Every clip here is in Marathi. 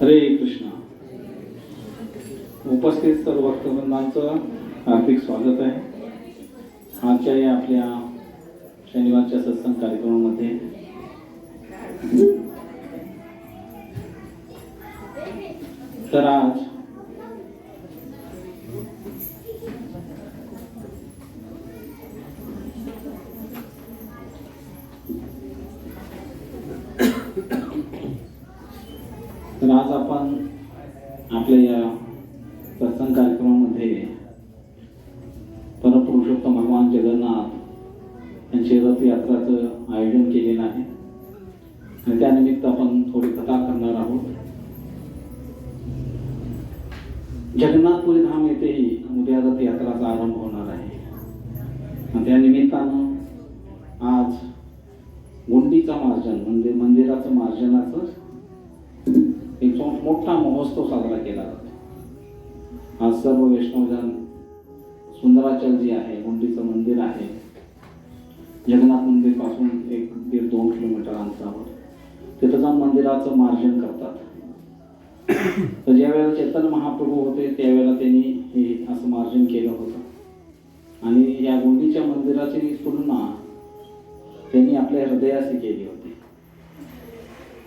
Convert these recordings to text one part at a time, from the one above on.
हरे कृष्ण. उपस्थित सर्व भक्तवृंदांचं हार्दिक स्वागत आहे. आजच्या या आपल्या शनिवारच्या सत्संग कार्यक्रमामध्ये तर आज आपण आपल्या या सत्संग कार्यक्रमामध्ये परमपुरुषोत्तम भगवान जगन्नाथ यांची रथयात्राचं आयोजन केलेलं आहे आणि त्यानिमित्त आपण थोडी कथा करणार आहोत. जगन्नाथपुरी धाम येथेही उद्या रथयात्राचा आरंभ होणार आहे आणि त्या निमित्तानं आज गुंडीचा मार्जन म्हणजे मंदिराचं मार्जनाचं एक मोठा महोत्सव साजरा केला जातो. आज सर्व वैष्णवजन सुंदराचल जी आहे, गुंडीचं मंदिर आहे, जगन्नाथ मंदिर पासून 1-1.5-2 किलोमीटर अंतरावर तिथं जाऊन मंदिराचं मार्जन करतात. तर ज्यावेळेला चैतन्य महाप्रभू होते त्यावेळेला त्यांनी हे असं मार्जन केलं होतं आणि या गुंडीच्या मंदिराची तुलना त्यांनी आपल्या हृदयाशी केली होती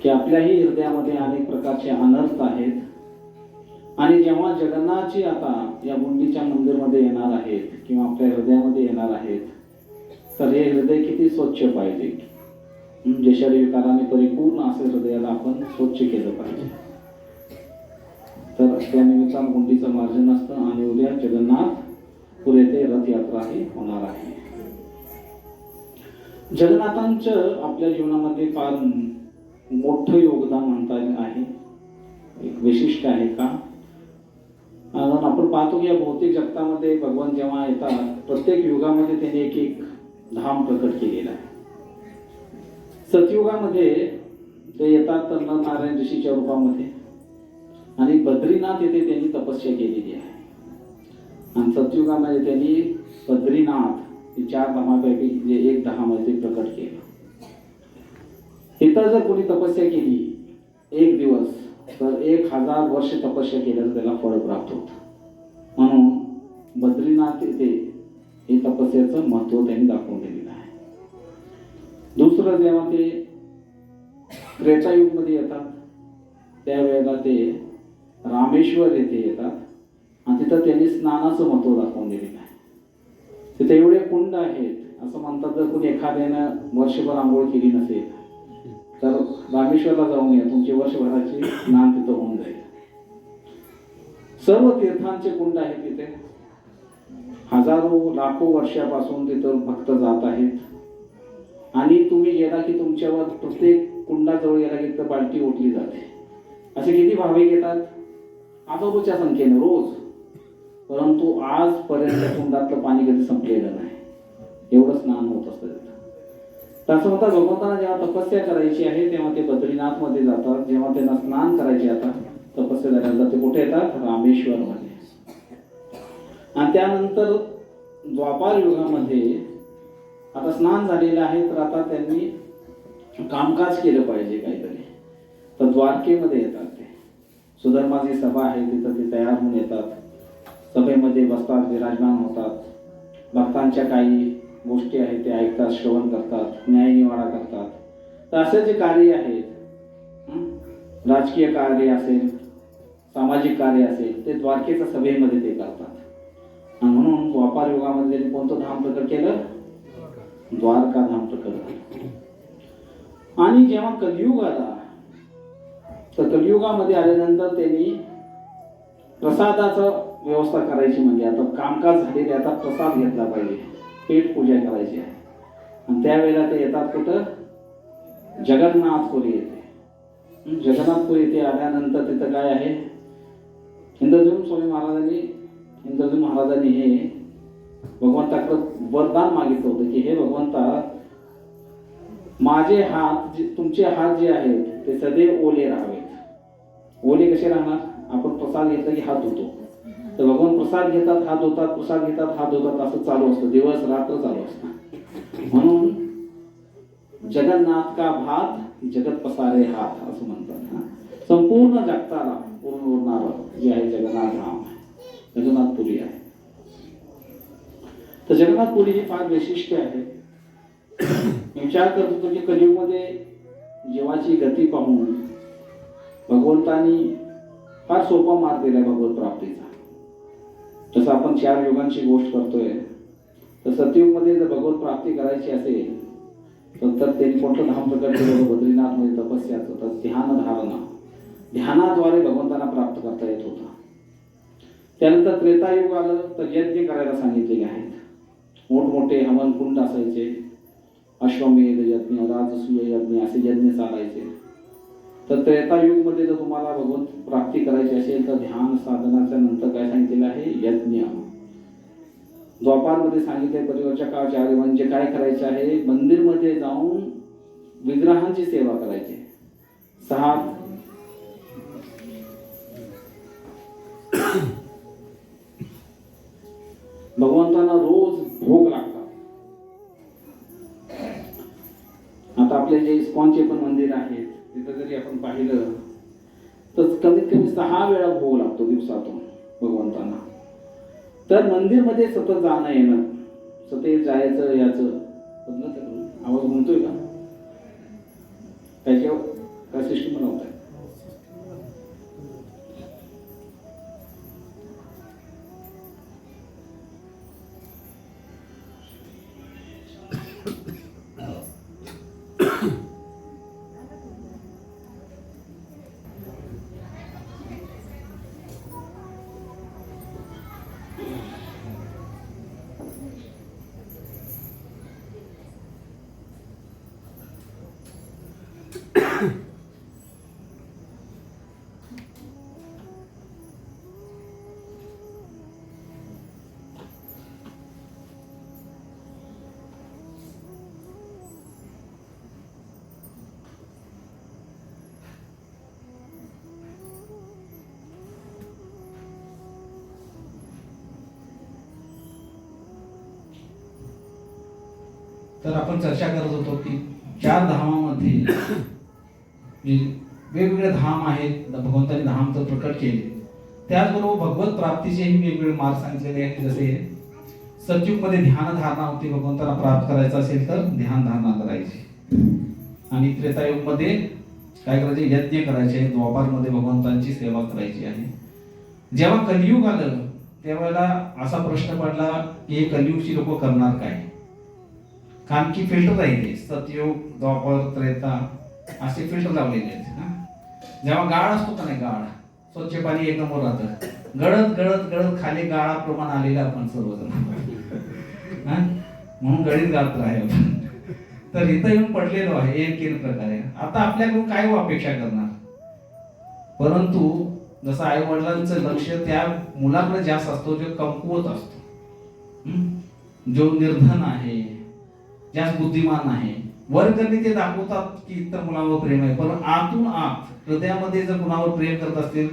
की आपल्याही हृदयामध्ये अनेक प्रकारचे अनर्थ आहेत आणि जेव्हा जगन्नाथजी आता या गुंडीच्या मंदिरमध्ये येणार आहेत किंवा आपल्या हृदयामध्ये येणार आहेत तर हे हृदय किती स्वच्छ पाहिजे. जशा विकाराने परिपूर्ण असे हृदयाला आपण स्वच्छ केलं पाहिजे. तर त्या निमित्तानं गुंडीचं मार्जन असतं आणि उद्या जगन्नाथपुरी येथे रथयात्रा ही होणार आहे. जगन्नाथांचं आपल्या जीवनामध्ये फार मोठं योगदान म्हणता आहे, एक विशिष्ट आहे का. आपण पाहतो की या भौतिक जगतामध्ये भगवान जेव्हा येतात प्रत्येक युगामध्ये त्यांनी एक एक धाम प्रकट केलेला आहे. सतयुगामध्ये ते येतात तर नरनारायण ऋषीच्या रूपामध्ये आणि बद्रीनाथ येथे त्यांनी तपस्या केलेली आहे आणि सतयुगामध्ये त्यांनी बद्रीनाथ 4 धामापैकी जे एक धामामध्ये प्रकट केलं. इथं जर कोणी तपस्या केली 1 दिवस तर 1000 वर्ष तपस्या केल्याचं त्याला फळ प्राप्त होतं. म्हणून बद्रीनाथ येथे हे तपस्याचं महत्व त्यांनी दाखवून दिलेलं आहे. दुसरं जेव्हा ते त्रेतायुगमध्ये येतात त्यावेळेला ते रामेश्वर येथे येतात आणि तिथं त्यांनी स्नानाचं महत्व दाखवून दिलेलं आहे. तिथे एवढे कुंड आहेत, असं म्हणतात जर कोणी एखाद्यानं वर्षभर आंघोळ केली नसेल तर रामेश्वरला जाऊन या, तुमची वर्षभराची स्नान तिथं होऊन जाईल. सर्व तीर्थांचे कुंड आहेत तिथे, हजारो लाखो वर्षापासून तिथं भक्त जात आहेत आणि तुम्ही गेला की तुमच्यावर प्रत्येक कुंडाजवळ गेला की तिथं बाल्टी ओतली जाते. असे किती भाविक येतात हजारोच्या संख्येने रोज, परंतु आजपर्यंत कुंडातलं पाणी कधी संपलेलं नाही, एवढं स्नान होत असतं तिथं. तर असं म्हणतात भगवंतांना जेव्हा तपस्या करायची आहे तेव्हा ते बद्रीनाथ मध्ये जातात. जेव्हा त्यांना स्नान करायचे आता तपस्या झाल्यानंतर ते कुठे येतात, रामेश्वर मध्ये. आणि त्यानंतर द्वापार युगामध्ये आता स्नान झालेलं आहे तर आता त्यांनी कामकाज केलं पाहिजे काहीतरी, तर द्वारकेमध्ये येतात. ते सुधर्माची सभा आहे तिथं ते तयार होऊन येतात, सभेमध्ये बसतात, विराजमान होतात, भक्तांच्या काही गोष्टी आहेत ते ऐकतात, श्रवण करतात, न्यायनिवाडा करतात. तर असे जे कार्य आहेत, राजकीय कार्य असेल, सामाजिक कार्य असेल, ते द्वारकेच्या सभेमध्ये ते करतात. आणि म्हणून द्वापार युगामध्ये त्यांनी कोणतं धाम प्रकट केलं, द्वारका धाम प्रकट केलं. आणि जेव्हा कलियुग आला तर कलियुगामध्ये आल्यानंतर त्यांनी प्रसादाचं व्यवस्था करायची, म्हणजे आता कामकाज झालेले, आता प्रसाद घेतला पाहिजे, पेट पूजा करायची आहे. आणि त्यावेळेला ते येतात कुठं, जगन्नाथपुरी येते. जगन्नाथपुरी येथे आल्यानंतर तिथं काय आहे, इंद्रद्युम्न महाराजांनी हे भगवंताकडे वरदान मागितलं होतं की हे भगवंता, माझे हात तुमचे हात जे आहेत ते सदैव ओले राहावेत. ओले कसे राहणार, आपण प्रसाद घेतला की हात धुतो, तर भगवान प्रसाद घेतात हात धुतात, प्रसाद घेतात हात धुतात, असं चालू असतं, दिवस रात्र चालू असतं. म्हणून जगन्नाथ का भात जगत पसारे हात असं म्हणतात. संपूर्ण जगताला पूर्ण उरणारं जे आहे जगन्नाथ धाम आहे, जगन्नाथपुरी आहे. तर जगन्नाथपुरी ही फार वैशिष्ट्य आहे. मी विचार करत होतो की कलियुगमध्ये जीवाची गती पाहून भगवंतानी फार सोपा मार्ग दिलाय भगवत प्राप्तीचा. जसं आपण 4 युगांची गोष्ट करतोय, तर सतयुगमध्ये जर भगवत प्राप्ती करायची असेल तर त्यांनी कोणतं धाम प्रकट केलं? बद्रीनाथ मध्ये तपस्याचं. तर ध्यान धारणा, ध्यानाद्वारे भगवंतांना प्राप्त करता येत होता. त्यानंतर त्रेतायुग आलं तर यज्ञ करायला सांगितलेले आहेत. मोठमोठे हवन कुंड असायचे, अश्वमेध यज्ञ, राजसूय यज्ञ असे यज्ञ चालायचे. तर त्रेतायुग मध्ये जर तुम्हाला भगवत प्राप्ती करायची असेल तर ध्यान साधनाच्या नंतर काय सांगितलेलं आहे? यज्ञ. द्वापारमध्ये सांगितले परिवर्चकाचार्य म्हणजे काय करायचे आहे? मंदिरमध्ये जाऊन विग्रहांची सेवा करायची. 6 भगवंतांना रोज भोग लागतात. आता आपले जे इस्कॉनचे पण मंदिर आहेत तिथं जरी आपण पाहिलं तर कमीत कमी 6 वेळा भोग लागतो दिवसातून भगवंतांना. तर मंदिरमध्ये सतत जाणं येणं, सतत जायचं याचं आवाज म्हणतोय का? त्याच्यावर काय सिस्टम बनवताय? तर आपण चर्चा करत होतो की 4 धामामध्ये जे वेगवेगळे धाम आहेत, भगवंतांनी धाम तर प्रकट केले. त्याचबरोबर भगवत प्राप्तीचेही वेगवेगळे मार्ग सांगितलेले आहेत. जसे सतयुगमध्ये ध्यान धारणा होती, भगवंतांना प्राप्त करायचं असेल तर ध्यान धारणा करायची. आणि त्रेतायुगमध्ये काय करायचे? यज्ञ करायचे. द्वापारमध्ये भगवंतांची सेवा करायची आहे. जेव्हा कलियुग आलं त्यावेळेला असा प्रश्न पडला की हे कलियुगची लोक करणार काय? कारण की फिल्टर राहिले, सतयुग, द्वापर, त्रेता असे फिल्टर लावलेले आहेत. जेव्हा गाळ असतो का नाही, गाळ स्वच्छ पाणी एक नंबर राहतं, गळत गळत गळत खाली गाळाप्रमाणे आलेलं आपण सर्वजण म्हणून गळीत गाळत आहे आपण. तर इथं येऊन पडलेलो आहे एक प्रकारे. आता आपल्याकडून काय अपेक्षा करणार? परंतु जसं आई वडिलांचं लक्ष त्या मुलाकडे जास्त असतो जो कमकुवत असतो, जो निर्धन आहे, जास्त बुद्धिमान आहे. वरकरणी ते दाखवतात की इतर मुलावर प्रेम आहे, पण आतून आत हृदयामध्ये जर कुणावर प्रेम करत असतील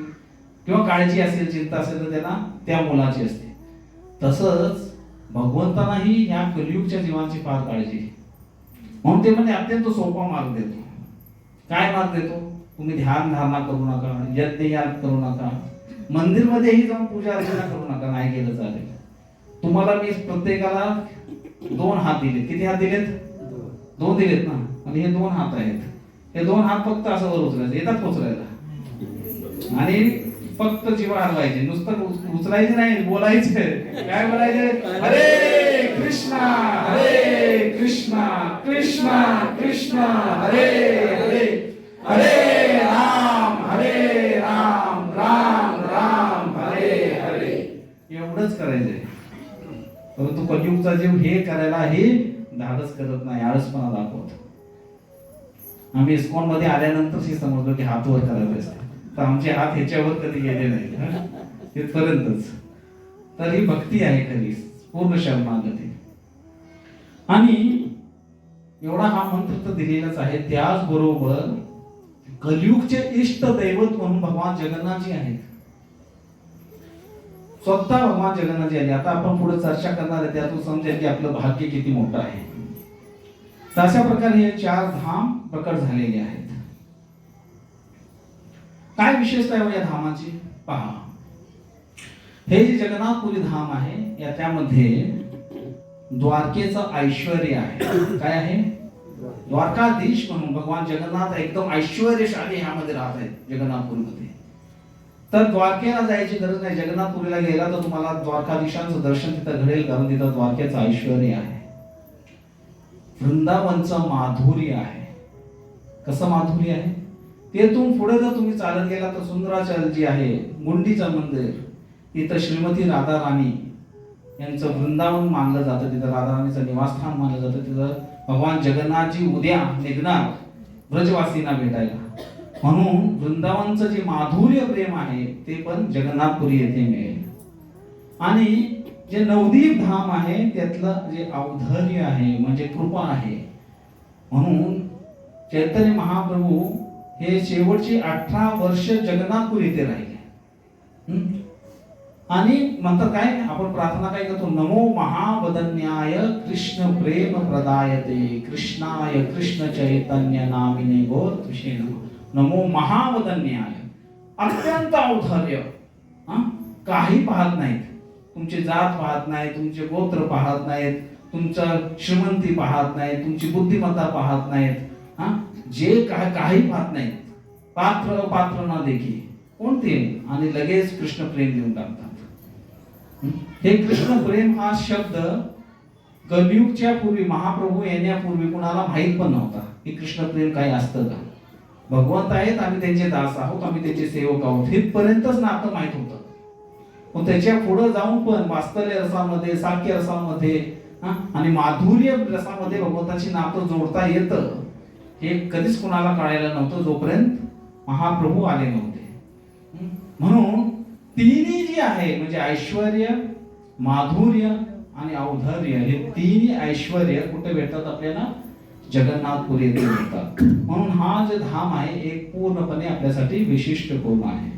किंवा काळजी असेल, चिंता असेल तर त्यांना त्या मुलाची असते. तसंच भगवंतांनाही या कलियुगच्या जीवांची फार काळजी. म्हणून ते म्हणजे अत्यंत सोपा मार्ग देतो. काय मार्ग देतो? तुम्ही ध्यान धारणा करू नका, यज्ञ याग करू नका, मंदिरमध्येही जाऊन पूजा अर्चना करू नका. नाही केलं चालेल. तुम्हाला मी प्रत्येकाला 2 हात दिलेत. किती हात दिलेत? 2 दिलेत ना. आणि हे 2 हात आहेत. हे 2 हात फक्त असं वर उचलायचे, येतात पोचरायला. आणि फक्त जीवा हलवायचे, नुसतं उचलायचे नाही, बोलायचे. काय बोलायचे? हरे कृष्णा हरे कृष्णा कृष्णा कृष्णा हरे हरे, हरे राम राम राम हरे हरे. एवढंच करायचंय. परंतु कलियुगचा जीव हे करायला हे धाडस करत नाही, आळसपणा दाखवतो. आम्ही इस्कॉन मध्ये आल्यानंतर समजलो की हात वर करायला असते, तर आमचे हात ह्याच्यावर कधी गेले नाही तिथपर्यंतच. तर ही भक्ती आहे खरी, पूर्ण शरणागती. आणि एवढा हा मंत्र तर दिलेलाच आहे. त्याचबरोबर कलियुगचे इष्ट दैवत म्हणून भगवान जगन्नाथजी आहेत. स्वतः भगवान जगन्नाथजी आले. आता आपण पुढे चर्चा करणार आहे, त्यातून समजेल की आपलं भाग्य किती मोठं आहे. तर अशा प्रकारे हे 4 धाम प्रकट झालेले आहेत. काय विशेषता आहे या धामाची पहा. हे जे जगन्नाथपुरी धाम आहे या त्यामध्ये द्वारकेचं ऐश्वर्य आहे. काय आहे? द्वारकाधीश म्हणून भगवान जगन्नाथ एकदम ऐश्वर्यशाली ह्यामध्ये राहत आहेत जगन्नाथपुरीमध्ये. तर द्वारकेला जायची गरज नाही. जगन्नाथपुरीला गेला तर तुम्हाला द्वारकाधीशांचं दर्शन तिथं घडेल, कारण तिथं द्वारकेचं ऐश्वर्य आहे. वृंदावनचं माधुर्य आहे. कसं माधुर्य आहे? तेथून पुढे जर तुम्ही चालत गेला तर सुंदराचल जी आहे, गुंडीचं मंदिर, तिथं श्रीमती राधा राणी यांचं वृंदावन मानलं जातं. तिथं राधा राणीचं निवासस्थान मानलं जातं. तिथं भगवान जगन्नाथजी उद्या निघणार ब्रजवासींना भेटायला. म्हणून वृंदावनचं जे माधुर्य प्रेम आहे ते पण जगन्नाथपुरी येथे मिळेल. आणि जे नवदीप धाम आहे त्यातलं जे औद्धर्य आहे म्हणजे कृपा आहे. म्हणून चैतन्य महाप्रभू हे शेवटची 18 वर्ष जगन्नाथपुरी येथे राहिले. आणि म्हणतात काय, आपण प्रार्थना काय करतो, नमो महावदन्याय कृष्ण प्रेम प्रदायते कृष्णाय कृष्ण चैतन्य नामिने गोत्रषे नमो महावदन्याय. अत्यंत औद्धर्य, काही पाहत नाहीत, तुमची जात पाहत नाही, तुमचे गोत्र पाहत नाहीत, तुमचं श्रीमंती पाहत नाही, तुमची बुद्धिमत्ता पाहत नाहीत, जे काही पाहत नाहीत, पात्र अपात्र ना देखी कोणते, आणि लगेच कृष्ण प्रेम देऊन टाकतात. हे कृष्ण प्रेम हा शब्द कलियुगच्या पूर्वी, महाप्रभू येण्यापूर्वी कुणाला माहित पण नव्हता की कृष्ण प्रेम काय असतं का. भगवंत आहेत, आम्ही त्यांचे दास आहोत, आम्ही त्यांचे सेवक आहोत, इथपर्यंतच नातं माहित होतं. पण त्याच्या पुढे जाऊन पण वास्तल्य रसामध्ये, साख्य रसामध्ये आणि माधुर्य रसामध्ये भगवंताची नातं जोडता येतं हे कधीच कुणाला कळायला नव्हतं जोपर्यंत महाप्रभू आले नव्हते. म्हणून तिन्ही जी आहे म्हणजे ऐश्वर्य, माधुर्य आणि औद्धर्य, हे तिन्ही ऐश्वर्य कुठे भेटतात आपल्याला? जगन्नाथपुरी येथे भेटतात. म्हणून हा जे धाम आहे एक पूर्णपणे आपल्यासाठी विशिष्टपूर्ण आहे.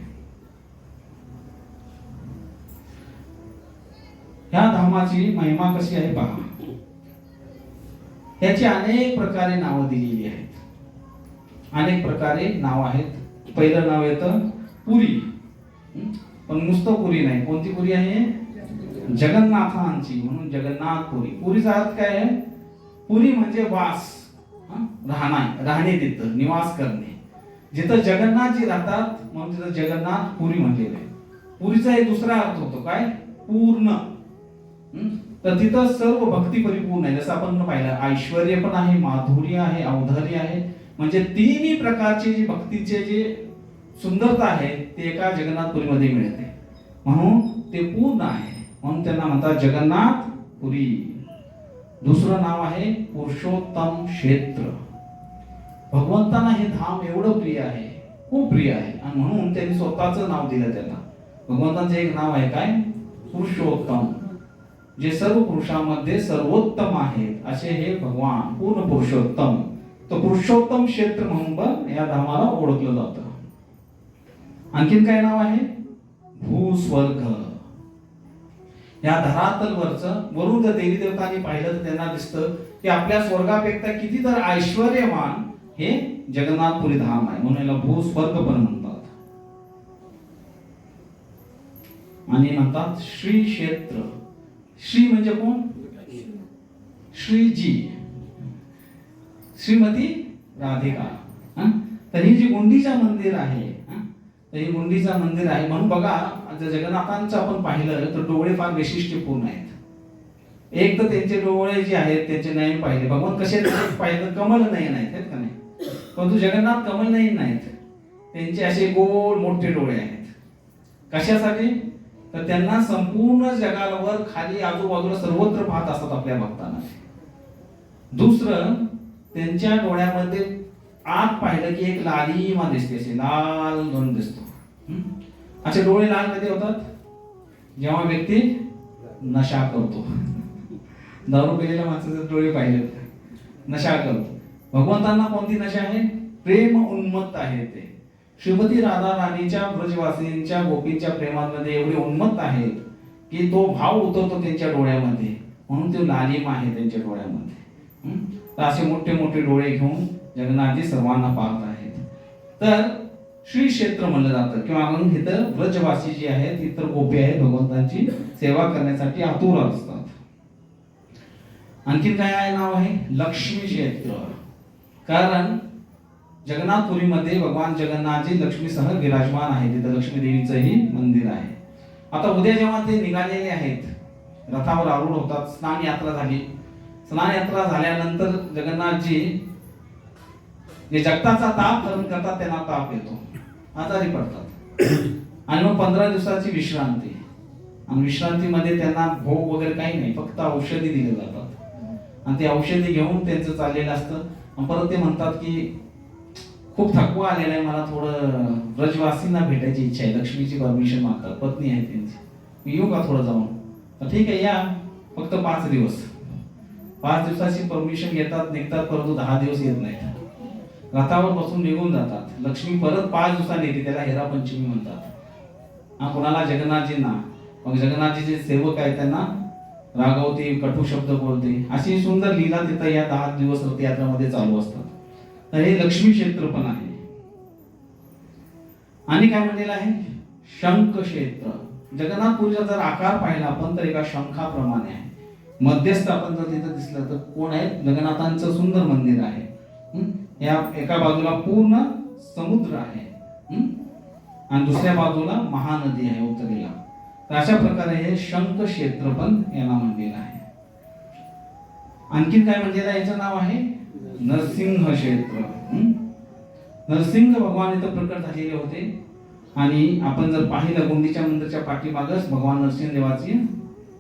ह्या धामाची महिमा कशी आहे पहा. याची अनेक प्रकारे नावं दिलेली आहेत. अनेक प्रकारे नाव आहेत. पहिलं नाव येतं पुरी, पण नुसतं पुरी नाही. कोणती पुरी आहे? जगन्नाथांची, म्हणून जगन्नाथपुरी. पुरीचा अर्थ काय आहे? पुरी म्हणजे वास, राहणे, तिथं निवास करणे. जिथं जगन्नाथजी राहतात म्हणून तिथं जगन्नाथपुरी म्हणलेलं आहे. पुरीचा एक दुसरा अर्थ होतो काय? पूर्ण. तर तिथं सर्व भक्ती परिपूर्ण आहे. जसं आपण पाहिलं, ऐश्वर्य पण आहे, माधुर्य आहे, औद्धर्य आहे. म्हणजे तिन्ही प्रकारचे जे भक्तीचे जे सुंदरता आहे ते एका जगन्नाथपुरीमध्ये मिळते. म्हणून ते पूर्ण आहे. म्हणून त्यांना म्हणतात जगन्नाथपुरी. दुसरं नाव आहे पुरुषोत्तम क्षेत्र. भगवंतांना हे धाम एवढं प्रिय आहे, खूप प्रिय आहे, आणि म्हणून त्यांनी स्वतःचं नाव दिलं त्याला. भगवंतांचं एक नाव आहे काय? पुरुषोत्तम. जे सर्व पुरुषांमध्ये सर्वोत्तम आहेत असे हे भगवान पूर्ण पुरुषोत्तम. तर पुरुषोत्तम क्षेत्र म्हणून पण या धामाला ओळखलं जातं. आणखीन काय नाव आहे? भूस्वर्ग. या धरातलवरचं वरून जर देवी देवतांनी पाहिलं तर त्यांना दिसतं की आपल्या स्वर्गापेक्षा किती तर ऐश्वर्यवान हे जगन्नाथपुरी धाम आहे. म्हणून याला भूस्वर्ग पण म्हणतात. आणि म्हणतात श्री क्षेत्र. श्री म्हणजे कोण? श्रीजी, श्रीमती राधिका. तर ही जी गुंडीचं मंदिर आहे, तर ही गुंडीचं मंदिर आहे. म्हणून बघा, जर जगन्नाथांचं आपण पाहिलं तर डोळे फार वैशिष्ट्यपूर्ण आहेत. एक तर त्यांचे डोळे जे आहेत त्यांचे नयन पाहिले, भगवान कसे पाहिलं, कमल नयन आहेत का नाही? परंतु जगन्नाथ कमल नयन नाहीत, त्यांचे असे गोल मोठे डोळे आहेत. कशासाठी? तर त्यांना संपूर्ण जगावर खाली आजूबाजूला सर्वत्र पाहत असतात आपल्या भक्तांना. दुसरं, त्यांच्या डोळ्यामध्ये आत पाहिलं की एक लालिमा दिसते, असे लाल दोन दिसतो. असे डोळे लाल कधी होतात? जेव्हा व्यक्ती नशा करतो. दारू पिलेल्या माणसाचे डोळे पाहिले, नशा करतो. भगवंतांना कोणती नशा आहे? प्रेम उन्मत्त आहे ते. श्रीमती राधा राणीच्या ब्रजवासींच्या गोपींच्या प्रेमामध्ये एवढे उन्मत्त आहेत की तो भाव उतरतो त्यांच्या डोळ्यामध्ये. म्हणून ते लालिमा आहे त्यांच्या डोळ्यामध्ये. तर असे मोठे मोठे डोळे घेऊन जगन्नाथजी सर्वांना पाहत आहेत. तर श्री क्षेत्र म्हणलं जातं, किंवा मग इथं व्रजवासी जे आहेत, इतर गोपी आहेत, भगवंतांची सेवा करण्यासाठी आतुर असतात. आणखीन काय आहे नाव आहे? लक्ष्मी क्षेत्र. कारण जगन्नाथपुरीमध्ये भगवान जगन्नाथजी लक्ष्मीसह विराजमान आहे. तिथं लक्ष्मी देवीचंही मंदिर आहे. आता उद्या जेव्हा ते निघालेले आहेत, रथावर आरूढ होतात, स्नान यात्रा झाली. स्नान यात्रा झाल्यानंतर जगन्नाथजी जे जगताचा ताप हरण करतात, त्यांना ताप येतो, आजारी पडतात. आणि मग 15 दिवसाची विश्रांती. आणि विश्रांतीमध्ये त्यांना भोग वगैरे काही नाही, फक्त औषधी दिले जातात. आणि ते औषधी घेऊन त्यांचं चाललेलं असतं. आणि परत ते म्हणतात की खूप थकवा आलेला आहे, मला थोडं ब्रजवासींना भेटायची इच्छा आहे. लक्ष्मीची परमिशन मागतात, पत्नी आहे त्यांची, मी येऊ का थोडं जाऊन? तर ठीक आहे या, फक्त 5 दिवस. 5 दिवसाची परमिशन घेतात, निघतात, परंतु 10 दिवस येत नाहीत. रथावर बसून निघून जातात. लक्ष्मी परत 5 दिवसांनी येते, त्याला हेरा पंचमी म्हणतात. हा कोणाला? जगन्नाथजींना. मग जगन्नाथजीचे सेवक आहेत, त्यांना रागवते, कटू शब्द बोलते. अशी सुंदर लीला तिथं या 10 दिवस रथयात्रामध्ये चालू असतात. तर हे लक्ष्मी क्षेत्र पण आहे. आणि काय म्हणलेलं आहे? शंख क्षेत्र. जगन्नाथपुरीचा जर आकार पाहिला आपण तर एका शंखाप्रमाणे आहे. मध्यस्थ आपण जर तिथं दिसलं तर कोण आहे? जगन्नाथांचं सुंदर मंदिर आहे. या एका बाजूला पूर्ण समुद्र आहे आणि दुसऱ्या बाजूला महानदी आहे उत्तरेला. तर अशा प्रकारे हे शंख क्षेत्र पण याला म्हणलेलं आहे. आणखीन काय म्हणलेलं आहे? याचं नाव आहे नरसिंह क्षेत्र. नरसिंह भगवान इथं प्रकट झालेले होते. आणि आपण जर पाहिलं गोंदीच्या मंदिरच्या पाठीमागच भगवान नरसिंह देवाची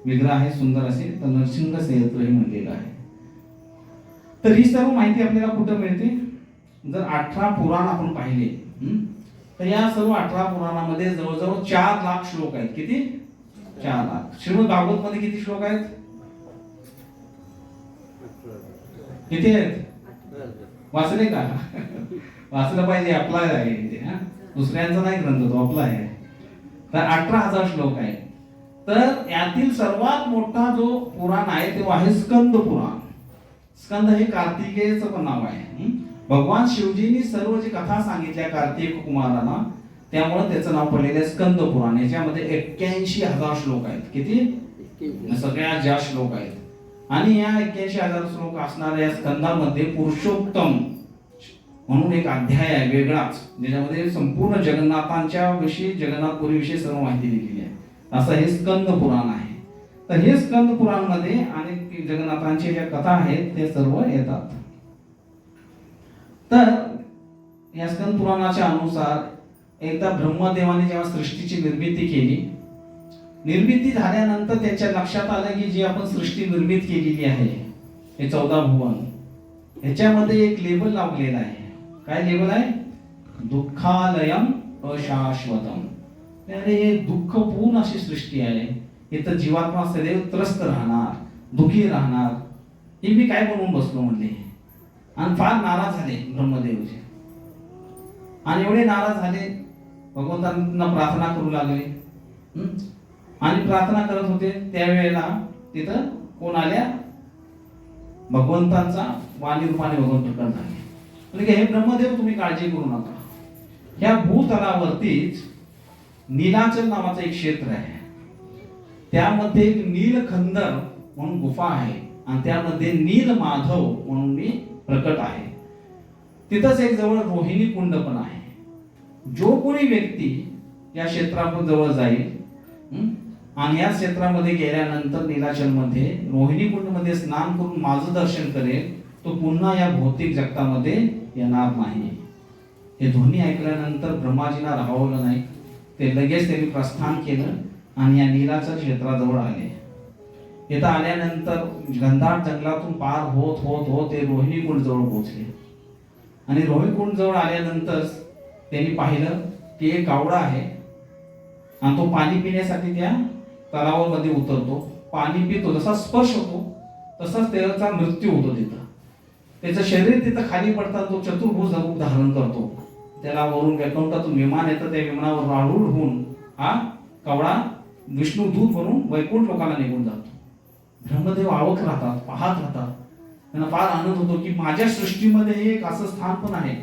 विग्रह आहे, सुंदर असे. तर नरसिंह क्षेत्र हे म्हणलेलं आहे. तर ही सर्व माहिती आपल्याला कुठं मिळते? जर 18 पुराण आपण पाहिले तर या सर्व 18 पुराणामध्ये जवळजवळ 4 लाख श्लोक आहेत. किती? 4 लाख. श्रीमद भागवत मध्ये किती श्लोक आहेत? किती आहेत? वाचले का? वाचलं पाहिजे, आपला आहे. दुसऱ्यांचा नाही ग्रंथ, तो आपला आहे. तर 18,000 श्लोक आहेत. तर यातील सर्वात मोठा जो पुराण आहे तो आहे स्कंद पुराण. स्कंद हे कार्तिकेयचं पण नाव आहे. भगवान शिवजींनी सर्व जी कथा सांगितल्या कार्तिक कुमारांना, त्यामुळे त्याचं नाव पडलेलं आहे स्कंद पुराण. याच्यामध्ये 81,000 श्लोक आहेत. किती? सगळ्यात जास्त श्लोक आहेत. आणि या 81,000 श्लोक असणाऱ्या या स्कंदामध्ये पुरुषोत्तम म्हणून एक अध्याय आहे वेगळाच, ज्याच्यामध्ये संपूर्ण जगन्नाथांच्या विषयी, जगन्नाथपुरी विषयी सर्व माहिती दिलेली आहे. असं हे स्कंद पुराण आहे. तर हे स्कंद पुराण मध्ये अनेक जगन्नाथांच्या ज्या कथा आहेत ते सर्व येतात. तर या स्कंद पुराणाच्या अनुसार एकदा ब्रह्मदेवाने जेव्हा सृष्टीची निर्मिती केली, निर्मिती झाल्यानंतर त्याच्या लक्षात आलं की जी आपण सृष्टी निर्मित केलेली आहे, हे 14 भुवन, ह्याच्यामध्ये एक लेबल लावलेलं आहे. काय लेबल आहे? दुःखालयम अशाश्वतम. अरे हे दुःखपूर्ण अशी सृष्टी आहे, इथं जीवात्मा सदैव त्रस्त राहणार, दुःखी राहणार. हे मी काय बनवून बसलो म्हणले. आणि फार नाराज झाले ब्रह्मदेवजी. आणि एवढे नाराज झाले, भगवंतांना प्रार्थना करू लागले. आणि प्रार्थना करत होते त्यावेळेला तिथं कोण आल्या? भगवंतांचा वाणी रूपाने भगवंत प्रकट झाले. म्हणजे हे ब्रह्मदेव तुम्ही काळजी करू नका. ह्या भूतलावरतीच नीलाचल नावाचं एक क्षेत्र आहे. त्यामध्ये एक नीलखंदर म्हणून गुफा आहे आणि त्यामध्ये नील माधव म्हणून मी प्रकट आहे. तिथंच एक जवळ रोहिणी कुंड पण आहे. जो कोणी व्यक्ती या क्षेत्रामध्ये जवळ जाईल आणि या क्षेत्रामध्ये गेल्यानंतर नीलाचल मध्ये रोहिणी कुंड मध्ये स्नान करून माझं दर्शन करेल, तो पुन्हा या भौतिक जगतामध्ये येणार नाही. हे ध्वनी ऐकल्यानंतर ब्रह्माजींना राहवलं नाही. ते लगेच त्यांनी प्रस्थान केलं आणि या नीलाचल क्षेत्राजवळ आले. इथं आल्यानंतर गंधार जंगलातून पार होत होत होत ते रोहिणी कुंड जवळ पोहोचले. आणि रोहिणी कुंड जवळ आल्यानंतर त्यांनी पाहिलं की एक कावडा आहे आणि तो पाणी पिण्यासाठी त्या तलावामध्ये उतरतो. पाणी पितो, जसा स्पर्श होतो तसाच त्याचा मृत्यू होतो. तिथं त्याचं शरीर तिथं खाली पडतात, तो चतुर्भुज रूप धारण करतो. त्याला वरून वैकुंठातून विमान येतं, त्या विमानावर रारूढ होऊन हा कावडा विष्णू दूत म्हणून वैकुंठ लोकांना निघून जातो. ब्रह्मदेव आवक राहतात, पाहत राहतात. त्यांना फार आनंद होतो की माझ्या सृष्टीमध्ये एक असं स्थान पण आहे.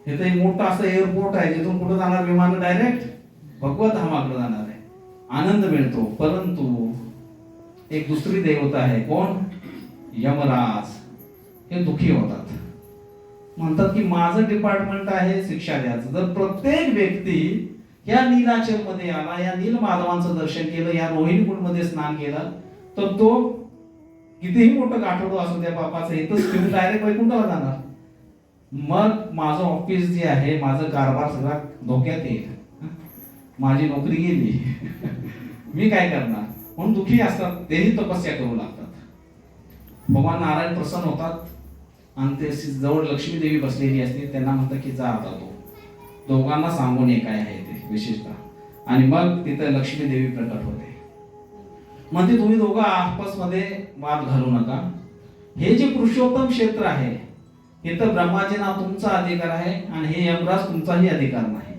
हे तर एक मोठं असं एअरपोर्ट आहे जिथून कुठं जाणार विमान, डायरेक्ट भगवत धामाकडे जाणार आहे, आनंद मिळतो. परंतु एक दुसरी देवता आहे, कोण? यमराज. हे दुखी होतात, म्हणतात की माझं डिपार्टमेंट आहे शिक्षा द्यायचं. जर प्रत्येक व्यक्ती या नीलाचल मध्ये आला, या नील माधवांचं दर्शन केलं, या रोहिणी कुंडमध्ये स्नान केलं, तर तो कितीही मोठं गाठोडं असू द्या बापाचं, इथंच ठेवून डायरेक्ट वैकुंठाला जाणार. मग माझं ऑफिस जे आहे, माझं कारभार सगळा धोक्यात येईल, माझी नोकरी गेली, मी काय करणार? म्हणून दुखी असतात, तेही तपस्या करू लागतात. भगवान नारायण प्रसन्न होतात आणि ते जवळ लक्ष्मी देवी बसलेली असते, त्यांना म्हणतात की जा आता तो दोघांना सांगून ये काय आहे ते विशेषतः. आणि मग तिथे लक्ष्मी देवी प्रकट होते, म्हणते तुम्ही दोघं आपसमध्ये वाद घालू नका. हे जे पुरुषोत्तम क्षेत्र आहे, हे तर ब्रह्माजींना तुमचा अधिकार आहे आणि हे यमराज तुमचाही अधिकार नाही.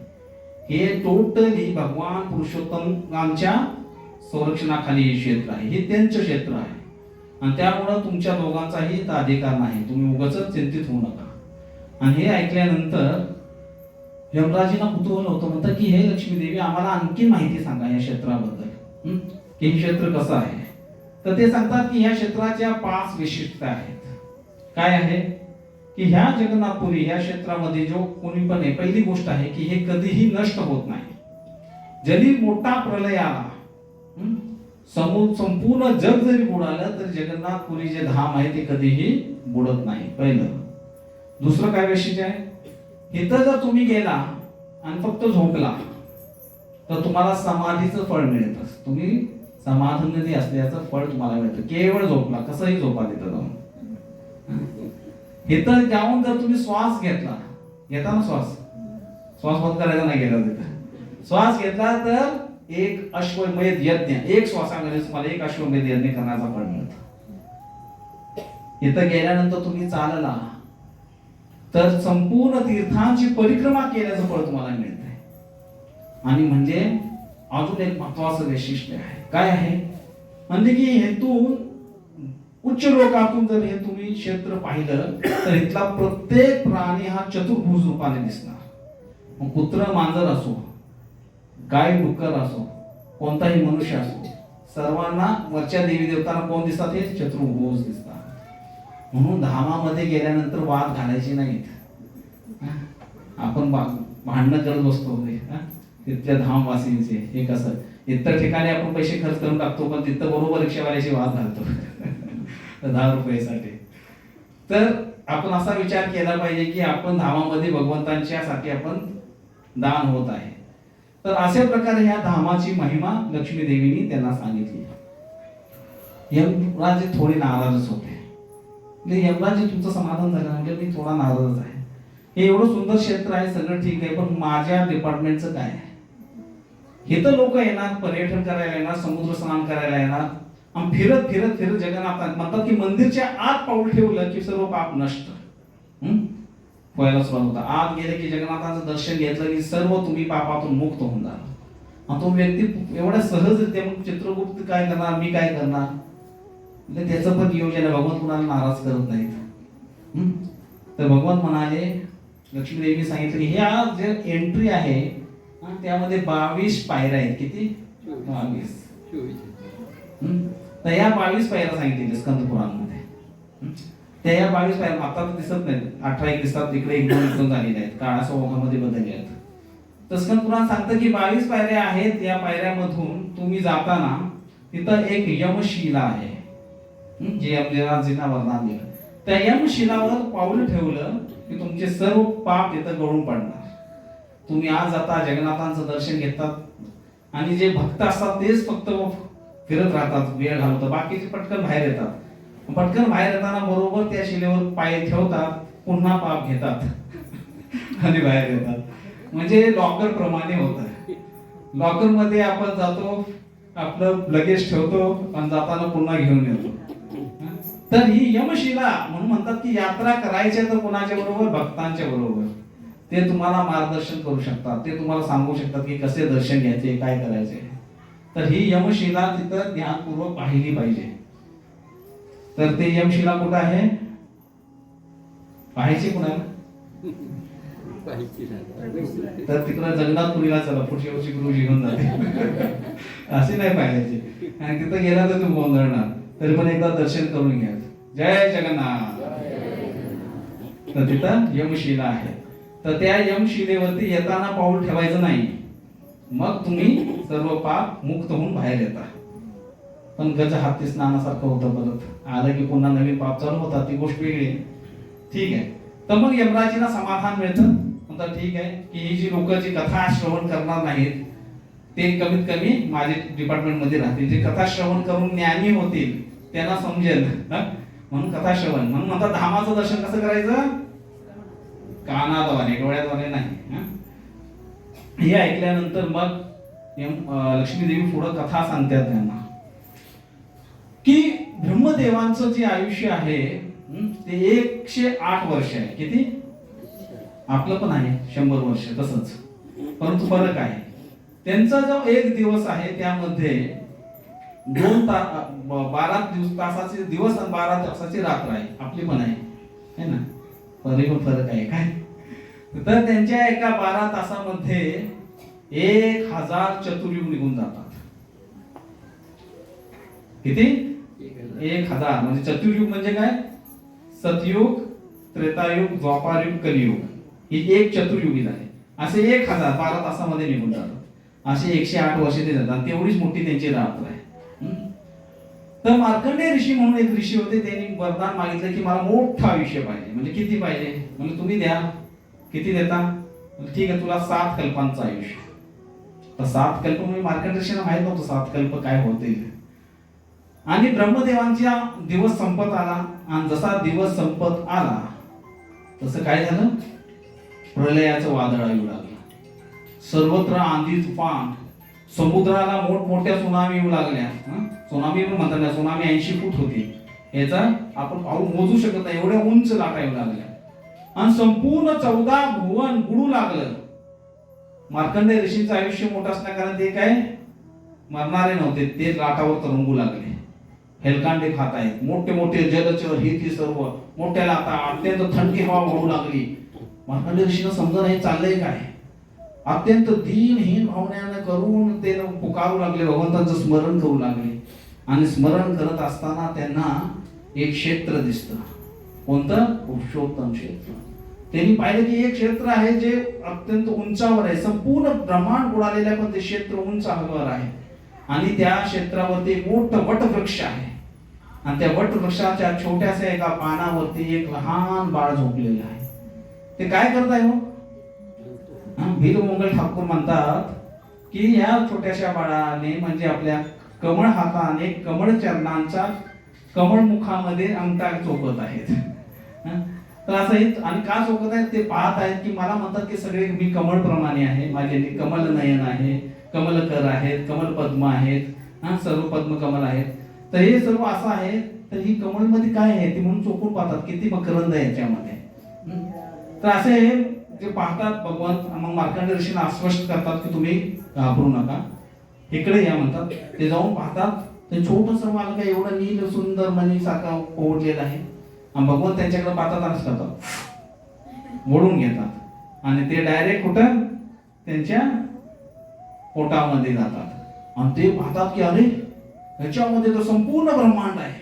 हे टोटली भगवान पुरुषोत्तमांच्या संरक्षणाखाली हे क्षेत्र आहे, हे त्यांचं क्षेत्र आहे आणि त्यामुळं तुमच्या दोघांचाही इथं अधिकार नाही. तुम्ही उगाच चिंतित होऊ नका. आणि हे ऐकल्यानंतर यमराजींना कुतूहल होतं, म्हणतात की हे लक्ष्मी देवी आम्हाला आणखी माहिती सांगा या क्षेत्राबद्दल, की हे क्षेत्र कसं आहे. तर ते सांगतात की ह्या क्षेत्राच्या 5 विशिष्टता आहेत. काय आहे की ह्या जगन्नाथपुरी या क्षेत्रामध्ये जो कोणी पण आहे, पहिली गोष्ट आहे की हे कधीही नष्ट होत नाही. जरी मोठा प्रलय आला, संपूर्ण जग जरी बुडालं तर जगन्नाथपुरी जे धाम आहे ते कधीही बुडत नाही, पहिलं. दुसरं काय वैशिष्ट्य आहे, इथं जर तुम्ही गेला आणि फक्त झोपला तर तुम्हाला समाधीचं फळ मिळतं. तुम्ही समाधीमध्ये असल्याचं फळ तुम्हाला मिळतं, केवळ झोपला, कसंही झोपा तिथं जाऊन. इथं जाऊन जर तुम्ही श्वास घेतला, घेता ना श्वास बंद करायचा नाही गेला, तिथं श्वास घेतला तर एक अश्वमेध यज्ञ, एक श्वासामध्ये तुम्हाला एक अश्वमेध यज्ञ करण्याचा फळ मिळतं. इथं गेल्यानंतर तुम्ही चालला तर संपूर्ण तीर्थांची परिक्रमा केल्याचं फळ तुम्हाला मिळतंय. आणि म्हणजे अजून एक महत्वाचं वैशिष्ट्य आहे, काय आहे म्हणजे की हेतून उच्च लोकातून जर हे तुम्ही क्षेत्र पाहिलं तर इथला प्रत्येक प्राणी हा चतुर्भुज रूपाने दिसणार. मग कुत्र मांजर असो, गाय डुक्कर असो, कोणताही मनुष्य असो, सर्वांना वरच्या देवी देवतांना कोण दिसतात? हे चतुर्भुज दिसतात. म्हणून धामामध्ये गेल्यानंतर वाद घालायचे नाहीत. आपण भांडणं करत बसतो तिथल्या धामवासींचे, हे कसं इतर ठिकाणी आपण पैसे खर्च करून टाकतो, पण तिथं बरोबर रिक्षावाल्याचे वाद घालतो 10 रुपयासाठी. तर आपण असा विचार केला पाहिजे की आपण धामामध्ये भगवंतांच्या साठी आपण दान होत आहे. तर अशा प्रकारे ह्या धामाची महिमा लक्ष्मी देवीने त्यांना सांगितली. यमराजे थोडे नाराजच होते. यमराजे तुमचं समाधान झालं? म्हणजे मी थोडा नाराजच आहे. हे एवढं सुंदर क्षेत्र आहे, सगळं ठीक आहे, पण माझ्या डिपार्टमेंटचं काय आहे? हे तर लोक येणार, पर्यटन करायला येणार, समुद्र स्नान करायला येणार, आणि फिरत फिरत फिरत जगन्नाथ म्हणतात की मंदिरच्या आत पाऊल ठेवलं की सर्व पाप नष्ट व्हायला सुरुवात होता. आत गेले की जगन्नाथाचं दर्शन घेतलं की सर्व तुम्ही पापातून मुक्त होऊन जाल. आणि तो व्यक्ती एवढ्या सहजरित्या, मग चित्रगुप्त काय करणार, मी काय करणार, म्हणजे त्याचं पण नियोजन आहे. भगवान कुणाला नाराज करत नाहीत. तर भगवान म्हणाले, लक्ष्मी देवीने सांगितलं की ह्या जे एंट्री आहे त्यामध्ये 22 पायऱ्या आहेत. किती? 22. तर या 22 पायऱ्या सांगितलेल्या स्कंद पुराणामध्ये. त्या या 22 पायऱ्या आता तर दिसत नाहीत, 18 दिसतात, तिकडे 1-2 झालेल्या आहेत, काळाच्या ओघामध्ये बदलले आहेत. तर स्कंद पुराण सांगतं की 22 पायऱ्या आहेत. या पायऱ्यामधून तुम्ही जाताना तिथं एक यमशिला आहे, जे यमराजांना वरदान दिलं. त्या यमशिलावर पाऊल ठेवलं की तुमचे सर्व पाप तिथं गळून पडणार. तुम्ही आज जाता, जगन्नाथांचं दर्शन घेतात आणि जे भक्त असतात तेच फक्त फिरत राहतात, वेळ घालवतात, बाकीचे पटकन बाहेर येतात. पटकन बाहेर येताना बरोबर त्या शिलेवर पाय ठेवतात, पुन्हा पाप घेतात आणि बाहेर येतात. म्हणजे लॉकर प्रमाणे होतं. लॉकर मध्ये आपण जातो, आपलं लगेज ठेवतो आणि जाताना पुन्हा घेऊन येतो. तर ही यमशिला म्हणून म्हणतात की यात्रा करायची तर कोणाच्या बरोबर? भक्तांच्या बरोबर. ते तुम्हाला मार्गदर्शन करू शकतात, ते तुम्हाला सांगू शकतात की कसे दर्शन घ्यायचे, काय करायचे. तर ही यमशिला तिथं ध्यानपूर्वक पाहिली पाहिजे. तर ते यमशिला कुठं आहे? पाहायची कुणाला? तर तिकडं जगन्नाथपुरीला चला, पुढच्या वर्षी गुरुजी घेऊन जाते. असे नाही पाहिजे. आणि तिथं गेला तर तुम्ही गोंधळणार. तरी पण एकदा दर्शन करून घ्या. जय जगन्नाथ. तर तिथं यमशिला आहे. तर त्या यमशिलेवरती येताना पाऊल ठेवायचं नाही. मग तुम्ही सर्व पाप मुक्त होऊन बाहेर येता. पण गज हाती स्नानासारखं होतं. परत आलं की पुन्हा नवीन पाप चालू होतात, ती गोष्ट वेगळी आहे. ठीक आहे. तर मग यमराजीला समाधान मिळतं. म्हणतात ठीक आहे की ही जी लोक जी कथा श्रवण करणार नाहीत ते कमीत कमी माझ्या डिपार्टमेंट मध्ये राहतील. जे कथा श्रवण करून ज्ञानी होतील त्यांना समजेल, म्हणून कथा श्रवण. म्हणून म्हणतात धामाचं दर्शन कसं करायचं? कानाद्वारे, डोळ्याद्वारे नाही. हे ऐकल्यानंतर मग लक्ष्मी देवी पुढे कथा सांगतात त्यांना की ब्रह्मदेवांचं जे आयुष्य आहे ते 108 वर्ष आहे. किती? आपलं पण आहे 100 वर्ष तसंच, परंतु फरक आहे. त्यांचा जो एक दिवस आहे त्यामध्ये 12 तासाचे दिवस आणि 12 तासाची रात्र आहे. आपली पण आहे ना, तरी पण फरक आहे काय. तर त्यांच्या एका 12 तासामध्ये 1000 चतुर्युग निघून जातात. किती? 1000. म्हणजे चतुर्युग म्हणजे काय? सतयुग, त्रेतायुग, द्वापारयुग, कलियुग. ही एक चतुर्युगी झाली. असे 1000 12 तासामध्ये निघून जातात. असे 108 वर्ष ते जातात. तेवढीच मोठी त्यांची रात्र आहे. तर मार्कंडेय ऋषी म्हणून एक ऋषी होते. त्यांनी वरदान मागितलं की मला मोठं आयुष्य पाहिजे. म्हणजे किती पाहिजे? म्हणजे तुम्ही द्या. किती देता? ठीक आहे, तुला 7 कल्पांचं आयुष्य. तर 7 कल्प म्हणजे मार्कंडेय ऋषींना माहित नव्हतं 7 कल्प काय होतील. आणि ब्रह्मदेवांचा दिवस संपत आला. आणि जसा दिवस संपत आला तसं काय झालं? प्रलयाचं वादळ येऊ लागलं. सर्वत्र आंधी तुफान, समुद्राला मोठमोठ्या सुनामी येऊ लागल्या. सुनामी पण म्हणतात ना, सुनामी 80 फूट होती. याचा आपण पाऊल मोजू शकत नाही, एवढ्या उंच लाटा येऊ लागल्या. आणि संपूर्ण 14 भुवन बुडू लागलं. मार्कंडेय ऋषींचं आयुष्य मोठं असल्या कारण ते काय मरणारे नव्हते, ते लाटावर तरंगू लागले. हेलकांडे खात आहेत, मोठे मोठे जलचर हे ती सर्व मोठ्या लाटा, अत्यंत थंडी हवा वाहू लागली. मार्कंडेय ऋषींना समजा नाही चाललंय काय. अत्यंत दीनहीन भावनेने करून ते पुकारू लागले, भगवंतांचं स्मरण करू लागले. आणि स्मरण करत असताना त्यांना एक क्षेत्र दिसतं. कोणतं? पुरुषोत्तम क्षेत्र. त्यांनी पाहिलं की एक क्षेत्र आहे जे अत्यंत उंचावर आहे. संपूर्ण ब्रह्मांड उडालेलं आहे, पण ते क्षेत्र उंचावर आहे. आणि त्या क्षेत्रावरती एक मोठं वटवृक्ष आहे. आणि त्या वटवृक्षाच्या छोट्याशा एका पानावरती एक लहान बाळ झोपलेलं आहे. ते काय करत आहे हो? वीरमंगल ठाकूर म्हणतात की या छोट्याशा बाळाने म्हणजे आपल्या कमळ हाताने कमळ चरणांचा कमळ मुखामध्ये अंगठा चोखत आहेत. तर असं आणि का चोखत आहेत ते पाहत आहेत की मला म्हणतात की सगळे मी कमळ प्रमाणे आहे. माझे कमल नयन आहे, कमल कर आहेत, कमल पद्म आहेत, सर्व पद्म कमल आहेत. तर हे सर्व असं आहे. तर ही कमळ मध्ये काय आहे ते म्हणून चोखून पाहतात किती मकरंद आहे याच्यामध्ये. तर असे जे पाहतात भगवंत. मग मार्कंडेय ऋषींना आश्वस्त करतात की तुम्ही घाबरू नका, इकडे या म्हणतात. ते जाऊन पाहतात ते छोटंसं बालक आहे, एवढं नील सुंदर मणी सारखं ओढलेलं आहे. आणि भगवंत त्यांच्याकडे पाहतात आणि करतात, मोडून घेतात आणि ते डायरेक्ट कुठं त्यांच्या पोटामध्ये जातात. आणि ते पाहतात की अरे याच्यामध्ये तर संपूर्ण ब्रह्मांड आहे.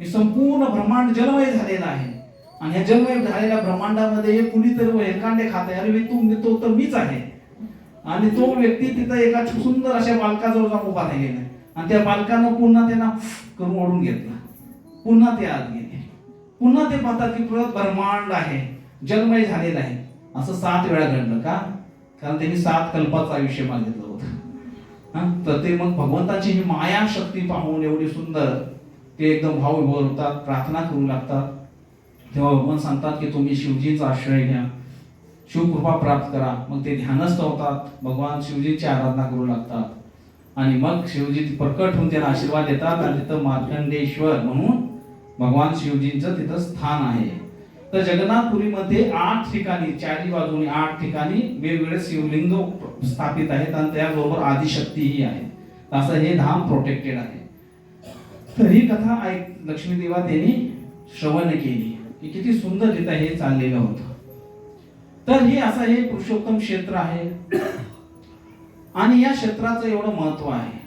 हे संपूर्ण ब्रह्मांड जलमय झालेलं आहे. आणि या जन्म झालेल्या ब्रह्मांडामध्ये कुणीतरी हेलकांडे खात आहे. अरे तो तर मीच आहे. आणि तो व्यक्ती तिथं एका सुंदर अशा बालकाजवळ जाऊन उभा राहिलेला आहे. आणि त्या बालकानं पुन्हा त्यांना करून ओढून घेतला. पुन्हा ते आत गेले. पुन्हा ते पाहतात की ब्रह्मांड आहे, जन्मय झालेला आहे. असं 7 वेळा घडलं. का? कारण त्यांनी 7 कल्पाचं आयुष्य मागितलं होतं. तर ते मग भगवंताची ही माया शक्ती पाहून एवढी सुंदर ते एकदम भावविभोर होतात, प्रार्थना करू लागतात. तेव्हा भगवान सांगतात की तुम्ही शिवजींचा आश्रय घ्या, शिवकृपा प्राप्त करा. मग ते ध्यानस्थ होतात, भगवान शिवजींची आराधना करू लागतात. आणि मग शिवजी प्रकट होऊन त्यांना आशीर्वाद देतात. आणि तिथं मार्कंडेश्वर म्हणून भगवान शिवजींचं तिथं स्थान आहे. तर जगन्नाथपुरीमध्ये 8 ठिकाणी, 4 बाजूने 8 ठिकाणी वेगवेगळे शिवलिंग स्थापित आहेत. आणि त्याबरोबर आदिशक्तीही आहे. असं हे धाम प्रोटेक्टेड आहे. तर ही कथा लक्ष्मी देवा त्यांनी श्रवण केली की किती सुंदर तिथं हे चाललेलं होतं. तर हे असं हे पुरुषोत्तम क्षेत्र आहे आणि या क्षेत्राचं एवढं महत्व आहे.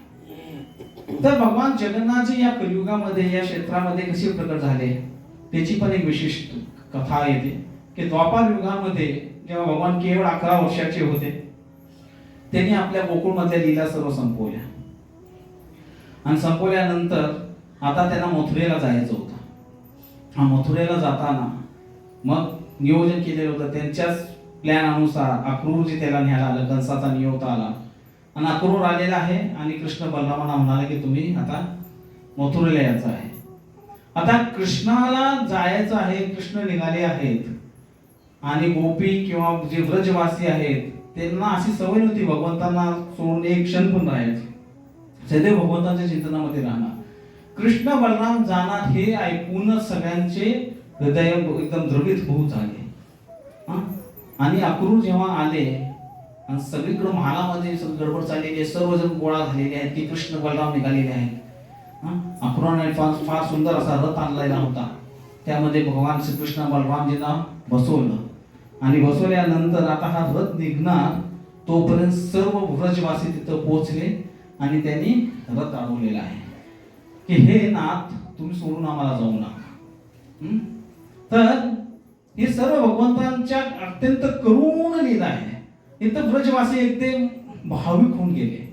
तर भगवान जगन्नाथजी या कलियुगामध्ये या क्षेत्रामध्ये कसे प्रकट झाले त्याची पण एक विशिष्ट कथा येते की द्वापार युगामध्ये जेव्हा भगवान केवळ 11 वर्षाचे होते त्यांनी आपल्या गोकुळमधल्या लीला सर्व संपवल्या आणि संपवल्यानंतर आता त्यांना मथुरेला जायचं होतं. हा मथुरेला जाताना मग नियोजन केलेलं होतं त्यांच्याच प्लॅन अनुसार अक्रूरजी त्याला न्यायला आलं, कंसाचा नियोता आला आणि अक्रूर आलेला आहे आणि कृष्ण बलरामांना म्हणाले की तुम्ही आता मथुरेला यायचं आहे. आता कृष्णाला जायचं आहे, कृष्ण निघाले आहेत आणि गोपी किंवा जे व्रजवासी आहेत त्यांना अशी सवय नव्हती भगवंतांना सोडून एक क्षण पण राहायची, सदैव भगवंतांच्या चिंतनामध्ये राहणार. कृष्ण बलराम जाणार हे ऐकूनच सगळ्यांचे हृदय एकदम द्रवितभूत झाले. आणि अक्रूर जेव्हा आले आणि सगळीकडे महालामध्ये गडबड चाललेली आहे, सर्वजण गोळा झालेले आहेत की कृष्ण बलराम निघालेले आहेत. अक्रूराने फार सुंदर असा रथ आणलेला होता, त्यामध्ये भगवान श्रीकृष्ण बलरामजींना बसवलं आणि बसवल्यानंतर आता हा रथ निघणार तोपर्यंत सर्व व्रजवासी तिथं पोहोचले आणि त्यांनी रथ अडवलेला आहे की हे नाथ तुम्ही सोडून आम्हाला जाऊ नका. तर हे सर्व भगवंतांच्या अत्यंत करुण लीला आहे. इथं व्रजवासी एकदम भाविक होऊन गेले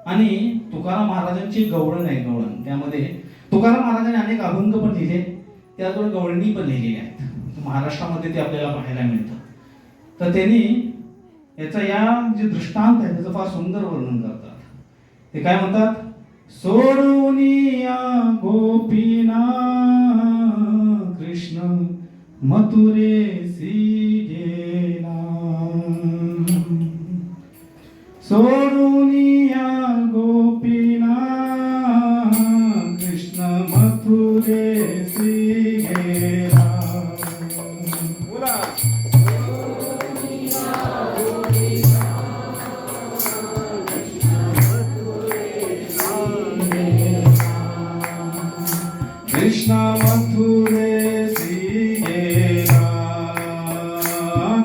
आणि तुकाराम महाराजांची गवळण आहे, गवळण त्यामध्ये तुकाराम महाराजांनी अनेक अभंग पण लिहिले, त्याचबरोबर गवळणी पण लिहिलेली आहेत. महाराष्ट्रामध्ये ते आपल्याला पाहायला मिळतं. तर त्यांनी याचा या जे दृष्टांत आहे त्याचं फार सुंदर वर्णन करतात. ते काय म्हणतात, सोडून या गोपीना कृष्ण मथुरेसी गेला, सोडून या गोपीना कृष्ण मथुरेसी गेला. कृष्ण मथुरेसी गेला,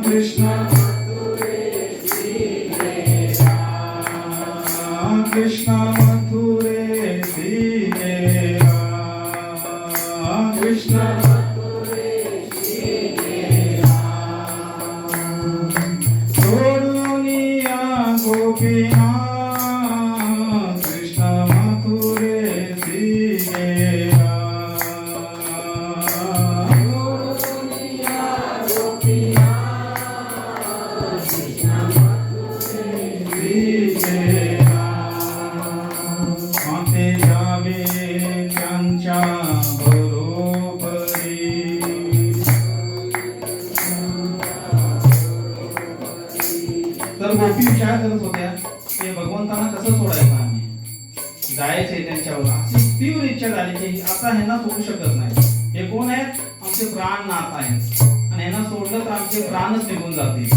कृष्ण मथुरेसी गेला, कृष्ण मथुरेसी गेला, कृष्ण मथुरेसी गेला, सोडून या गोपीना कृष्ण मथुरेसी गेला. तर गोपी विचार करत होत्या की भगवंतांना कसं सोडायचं, आम्ही जायचे त्यांच्यावर. अशी तीव्र इच्छा झाली की आता ह्यांना सोडू शकत नाही. हे कोण आहेत, आमचे प्राणनाथ आहेत आणि ह्यांना सोडलं तर आमचे प्राणच निघून जातील.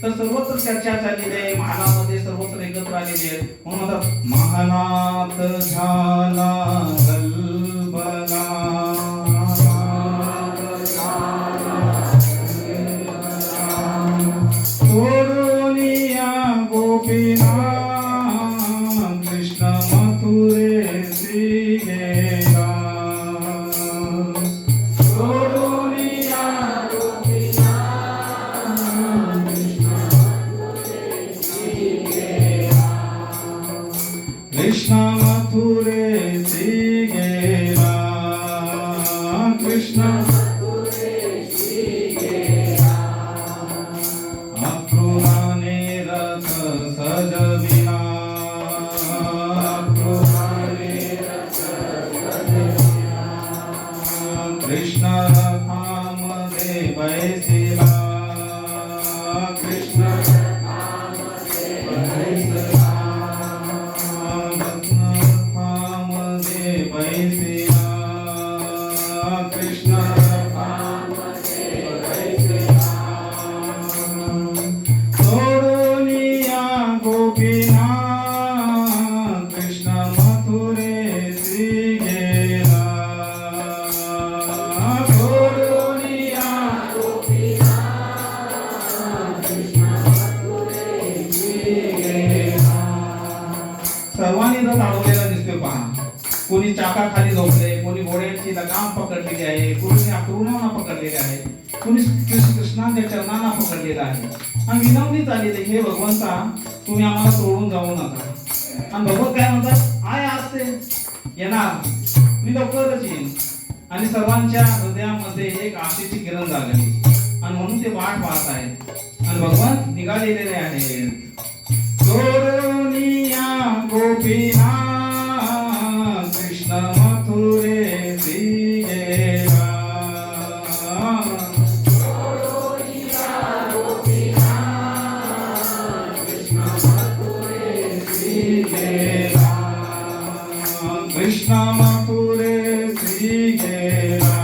तर सर्वत्र चर्चा चाललेली आहे, महालामध्ये सर्वत्र एकत्र आलेले आहेत. म्हणून म्हणतात महानाथ झाला गलबला, सोडून या गोपीना कृष्ण मथुरेसी गेला, सोडून या गोपीना कृष्ण मथुरेसी गेला, सर्वांनी रथ अडवलेला दिसतोय पहा. कोणी चाकाखाली झोपले, कोणी घोड्यांची लगाम पकडलेली आहे, कोणी अक्रूणांना पकडलेले आहे, कोणी कृष्णाच्या चरणांना पकडलेला आहे. आणि विनवणी झालेली, हे भगवंता तुम्ही आम्हाला सोडून जाऊ नका. आणि भगवंत काय म्हणतात, आहे असते येणार, मी लवकरच येईन. आणि सर्वांच्या हृदयामध्ये एक आशेची किरण झाली आणि म्हणून ते वाट पाहत आहेत आणि भगवंत निघालेले आहेत. सोडून या गोपीनाथ कृष्ण मथुरेसी गेला. कृष्ण मथुरेसी गेला.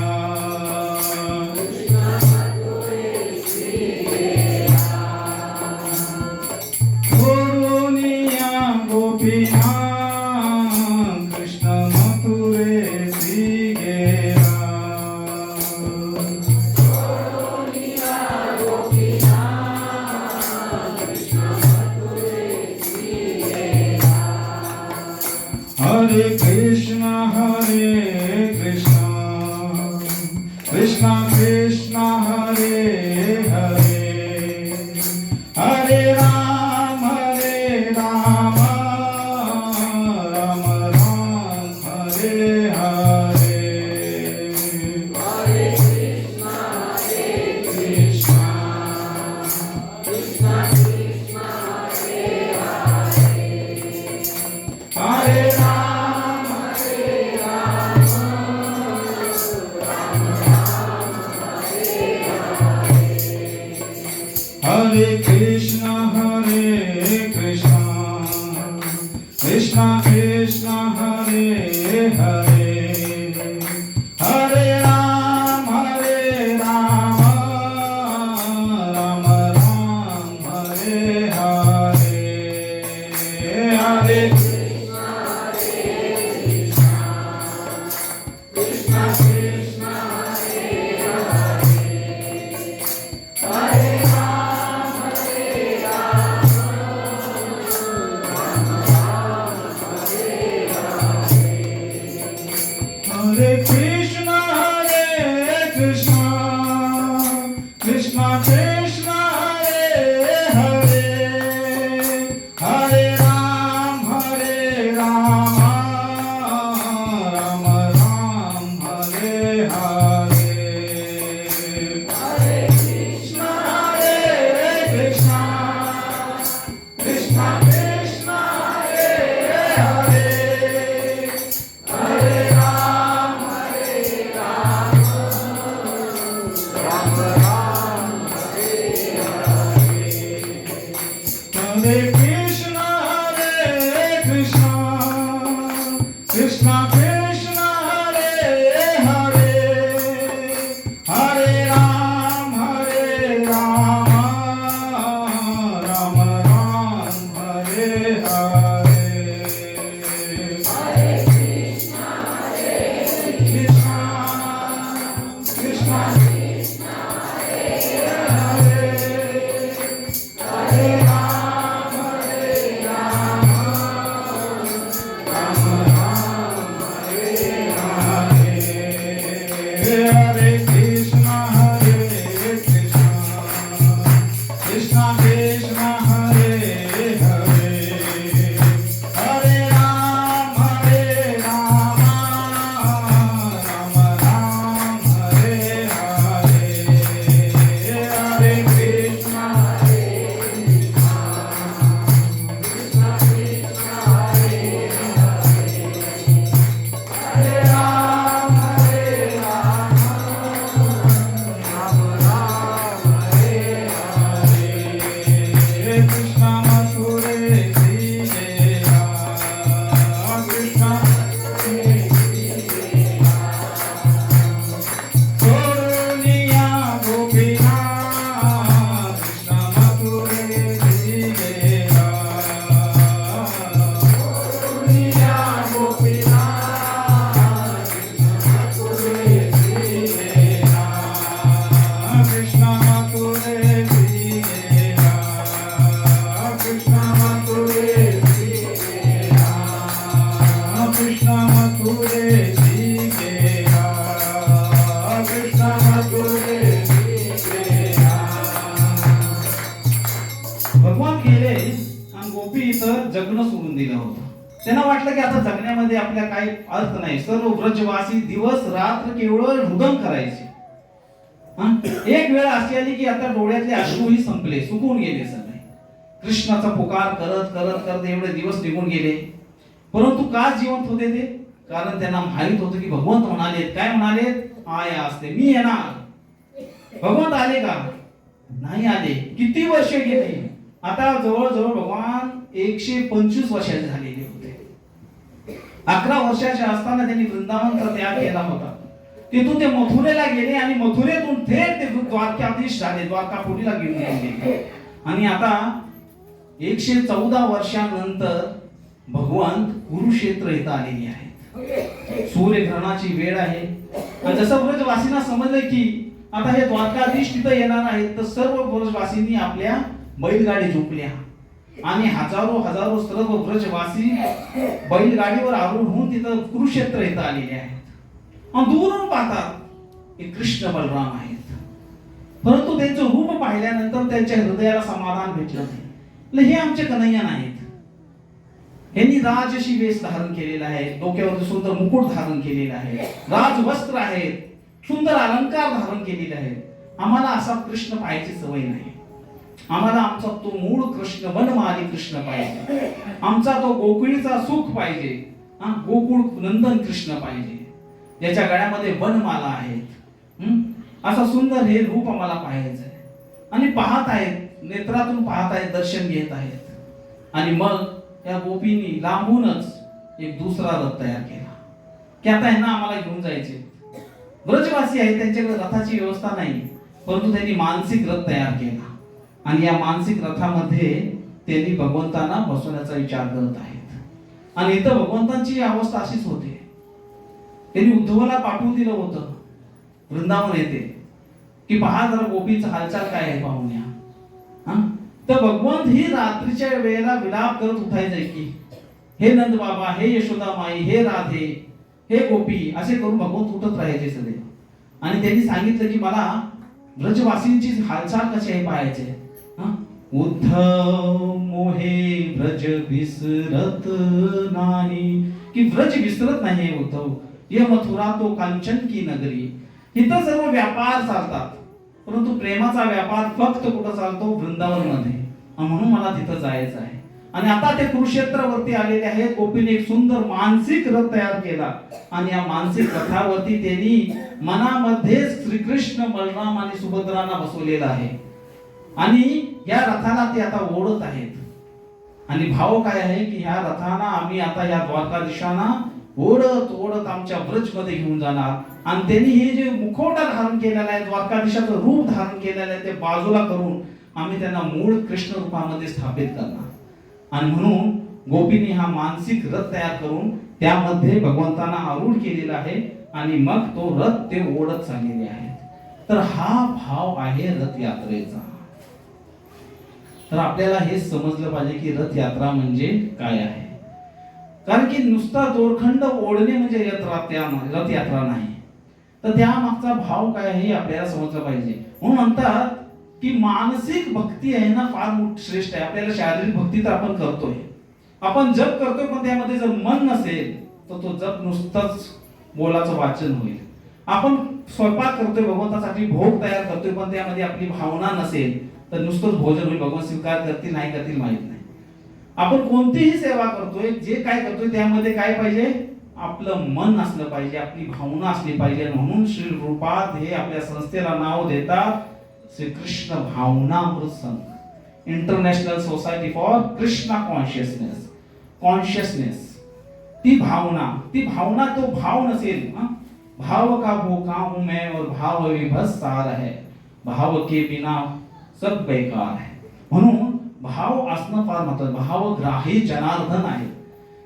सोडून या गोपीनाथ कृष्ण मथुरेसी गेला. हरे कृष्ण कृष्ण कृष्ण हरे हरे, हरे राम राम राम हरे हरे. हरे कृष्ण कृष्ण कृष्ण कृष्ण हरे हरे, हरे राम हरे कृष्ण कृष्ण कृष्ण हरे हरे, हरे राम राम राम हरे हरे. हरे कृष्ण कृष्ण कृष्ण हरे हरे, हरे हरे कृष्ण कृष्ण कृष्ण कृष्ण हरे हरे, हरे राम राम राम हरे हरे. हरे कृष्ण कृष्ण कृष्ण कृष्ण हरे हरे, हरे राम हरे कृष्ण कृष्ण कृष्ण कृष्ण हरे हरे, हरे राम राम राम हरे हरे. हरे कृष्ण कृष्ण कृष्ण कृष्ण हरे हरे, हरे राम हरे कृष्ण कृष्ण कृष्ण हरे हरे, जग जगणं सोडून दिलं होतं. त्यांना वाटलं की आता जगण्यामध्ये आपल्या काही अर्थ नाही. सर्व व्रजवासी दिवस रात्र केवळ हृदय करायचे. एक वेळ अशी आली की आता डोळ्यातले अश्रूही संपले, सुकून गेले सगळे. कृष्णाचा पुकार करत करत करत एवढे दिवस निघून गेले. परंतु का जिवंत होते ते? कारण त्यांना माहित होतं की भगवंत म्हणाले, काय म्हणाले? आया असते, मी येणार. भगवंत आले का? नाही आले. किती वर्ष गेली? आता जवळजवळ भगवान 125 वर्षाचे झालेले होते. 11 वर्षाचे असताना त्यांनी वृंदावनचा त्याग केला होता. तिथून ते मथुरेला गेले आणि मथुरेतून थेट ते द्वारकाधीश झाले, द्वारकापुरीला घेऊन गेले. आणि आता 114 वर्षानंतर भगवान कुरुक्षेत्र इथं आलेले आहेत. सूर्यग्रहणाची वेळ आहे. आणि जसं व्रजवासींना समजलं की आता हे द्वारकाधीश तिथं येणार आहेत, तर सर्व व्रजवासींनी आपल्या बैलगाडी झोपल्या आणि हजारो सर्व व्रजवासी बैलगाडीवर आरूढ होऊन तिथं कुरुक्षेत्र इथं आलेले आहेत. आणि दूरून पाहतात हे कृष्ण बलराम आहेत. परंतु त्यांचं रूप पाहिल्यानंतर त्यांच्या हृदयाला समाधान भेटलं नाही. हे आमचे कन्हैया नाहीत. यांनी राजशी वेश धारण केलेला आहे, डोक्यावर सुंदर मुकुट धारण केलेला आहे, राजवस्त्र आहेत, सुंदर अलंकार धारण केलेले आहेत. आम्हाला असा कृष्ण पाहायची सवय नाही. आम्हाला आमचा तो मूळ कृष्ण, वनमाली कृष्ण पाहिजे. आमचा तो गोकुळीचा सुख पाहिजे. गोकुळ नंदन कृष्ण पाहिजे, ज्याच्या गळ्यामध्ये वनमाला आहेत. असं सुंदर हे रूप आम्हाला पाहायचं आहे. आणि पाहत आहेत, नेत्रातून पाहत आहेत, दर्शन घेत आहेत. आणि मग या गोपींनी लांबूनच एक दुसरा रथ तयार केला की आता यांना आम्हाला घेऊन जायचे. व्रजवासी आहेत, त्यांच्याकडे रथाची व्यवस्था नाही, परंतु त्यांनी मानसिक रथ तयार केला. आणि या मानसिक रथामध्ये त्यांनी भगवंतांना बसवण्याचा विचार करत आहेत. आणि इथं भगवंतांची अवस्था अशीच होते. त्यांनी उद्धवला पाठवून दिलं होतं वृंदावन येथे की पहा जरा गोपीचं हालचाल काय आहे पाहून या. तर भगवंत ही रात्रीच्या वेळेला विलाप करत उठायचे की हे नंद बाबा, हे यशोदा माई, हे राधे, हे गोपी, असे करून भगवंत उठत राहायचे सगळे. आणि त्यांनी सांगितलं की मला व्रजवासींची हालचाल कशी आहे पाहायचे. उद्धव मोहे व्रज विसरत नाही, की व्रज विसरत नाही उद्धव. ये मथुरा तो कांचन की नगरी. इथं सर्व व्यापार चालतात, परंतु प्रेमाचा व्यापार फक्त कुठं चालतो? वृंदावन मध्ये. म्हणून मला तिथं जायचं आहे. आणि आता ते कुरुक्षेत्रावरती आलेले आहेत. गोपीने एक सुंदर मानसिक रथ तयार केला आणि या मानसिक रथावरती त्यांनी मनामध्ये श्रीकृष्ण, बलराम आणि सुभद्रांना बसवलेलं आहे. आणि या रथाला ते आता ओढत आहेत. आणि भाव काय आहे की ह्या रथाला आम्ही आता या द्वारकाधीशांना ओढत ओढत आमच्या ब्रज मध्ये घेऊन जाणार. आणि त्यांनी हे जे मुखवटा धारण केलेला आहे, द्वारकाधीशाचं रूप धारण केलेलं आहे, ते बाजूला करून आम्ही त्यांना मूळ कृष्ण रूपामध्ये स्थापित करणार. आणि म्हणून गोपींनी हा मानसिक रथ तयार करून त्यामध्ये भगवंतांना आरूढ केलेला आहे. आणि मग तो रथ ते ओढत चाललेले आहेत. तर हा भाव आहे रथ यात्रेचा. तर आपल्याला हे समजलं पाहिजे की रथ यात्रा म्हणजे काय आहे. कारण की नुसता दोरखंड ओढणे म्हणजे रथ यात्रा नाही, तर त्या मागचा भाव काय आहे हे आपल्याला समजलं पाहिजे. म्हणून म्हणतात की मानसिक भक्ती आहे ना फार श्रेष्ठ आहे. आपल्याला शारीरिक भक्ती तर आपण करतोय, आपण जप करतोय, पण त्यामध्ये जर मन नसेल तर तो जप नुसतंच बोलाचं वाचन होईल. आपण स्वयंपाक करतोय, भगवंतासाठी भोग तयार करतोय, पण त्यामध्ये आपली भावना नसेल तर नुसतंच भोजन होईल. भगवान स्वीकार करतील नाही करतील माहित नाही. आपण कोणतीही सेवा करतोय, जे काय करतोय त्यामध्ये काय पाहिजे? आपलं मन असलं पाहिजे, आपली भावना असली पाहिजे. म्हणून श्री रूपात हे आपल्या संस्थेला नाव देतात श्रीकृष्ण भावनामृत संघ, international society for Krishna consciousness. ती भावना तो भाव नसेल, भाव का भूखा हूं मैं और भाव विभस सार है, भाव के बिना सब बेकार है. म्हणून भाव असणं फार महत्त्वाचं. भाव ग्राही जनार्दन आहे.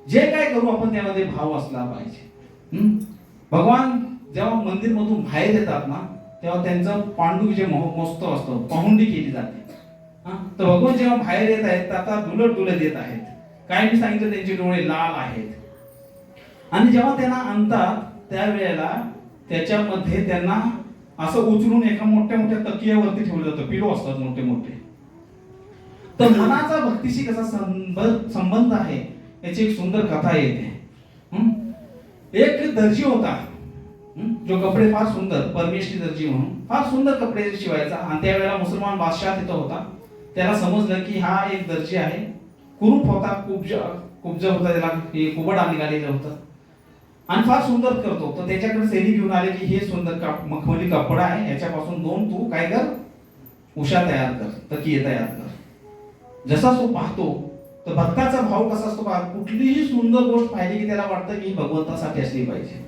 जे काय करू आपण त्यामध्ये भाव असला पाहिजे. भगवान जेव्हा मंदिर मधून बाहेर येतात ना, तेव्हा त्यांचं पांडुविजय महोत्सव असतो, पहुंडी केली जाते. तर भगवान जेव्हा बाहेर येत आहेत आता डुलत येत आहेत. काय मी सांगितलं, त्यांचे डोळे लाल आहेत. आणि जेव्हा त्यांना आणतात त्यावेळेला त्याच्यामध्ये त्यांना असं उचलून एका मोठ्या तकियावरती ठेवलं जातं. पिलो असतात मोठे. तर मनाचा भक्तीशी कसा संबंध आहे याची एक सुंदर कथा येते. एक दर्जी होता जो कपडे फार सुंदर, परमेश्वरी दर्जी म्हणून फार सुंदर कपडे शिवायचा. आणि त्यावेळेला मुसलमान बादशाह तिथं होता. त्याला समजलं की हा एक दर्जी आहे, कुरूप होता, कुब्ज होता, त्याला कुबड निघालेलं होतं आणि फार सुंदर करतो. तर त्याच्याकडे सैनिक घेऊन आले की हे सुंदर मखमली कपडा आहे, याच्यापासून 2 तू काय कर, उषा तयार कर, तकिये तयार कर. जसा तो पाहतो तर भक्ताचा भाव कसा असतो, कुठलीही सुंदर गोष्ट पाहिली की त्याला वाटतं की भगवंतासाठी असली पाहिजे.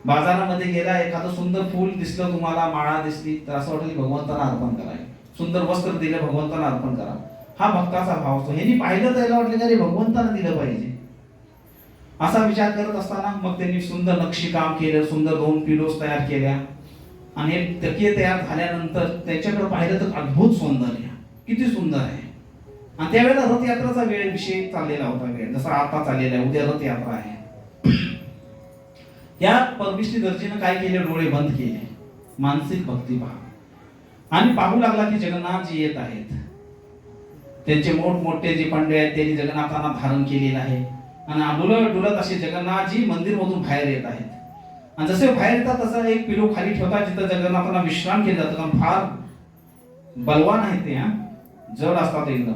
बाजारामध्ये गेला, एखादं सुंदर फूल दिसलं तुम्हाला, माळा दिसली, तर असं वाटलं की भगवंताला अर्पण करायचं. सुंदर वस्त्र दिलं, भगवंताला अर्पण करा. हा भक्ताचा भाव असतो. ह्यांनी पाहिलं तर याला वाटलं की अरे भगवंताला दिलं पाहिजे. असा विचार करत असताना मग त्यांनी सुंदर नक्षीकाम केलं, सुंदर 2 पिलोस तयार केल्या आणि हे तकिये तयार झाल्यानंतर त्याच्याकडे पाहिलं तर अद्भुत सौंदर्य, किती सुंदर आहे. आणि त्यावेळेला रथयात्राचा वेळ विषय चाललेला होता, वेळ जसा आता चाललेला आहे, उद्या रथयात्रा आहे. या परमेश्वरी दर्जीनं काय केले, डोळे बंद केले, मानसिक भक्ती पहा आणि पाहू लागला की जगन्नाथजी येत आहेत. त्यांचे मोठमोठे जे पांडे आहेत त्यांनी जगन्नाथांना धारण केलेलं आहे आणि डुलत डुलत असे जगन्नाथजी मंदिरमधून बाहेर येत आहेत. आणि जसे बाहेर येतात तसा एक पिलो खाली ठेवतात जिथं जगन्नाथांना विश्राम केलं जातं. कारण फार बलवान आहेत ते, जड असतात एकदम.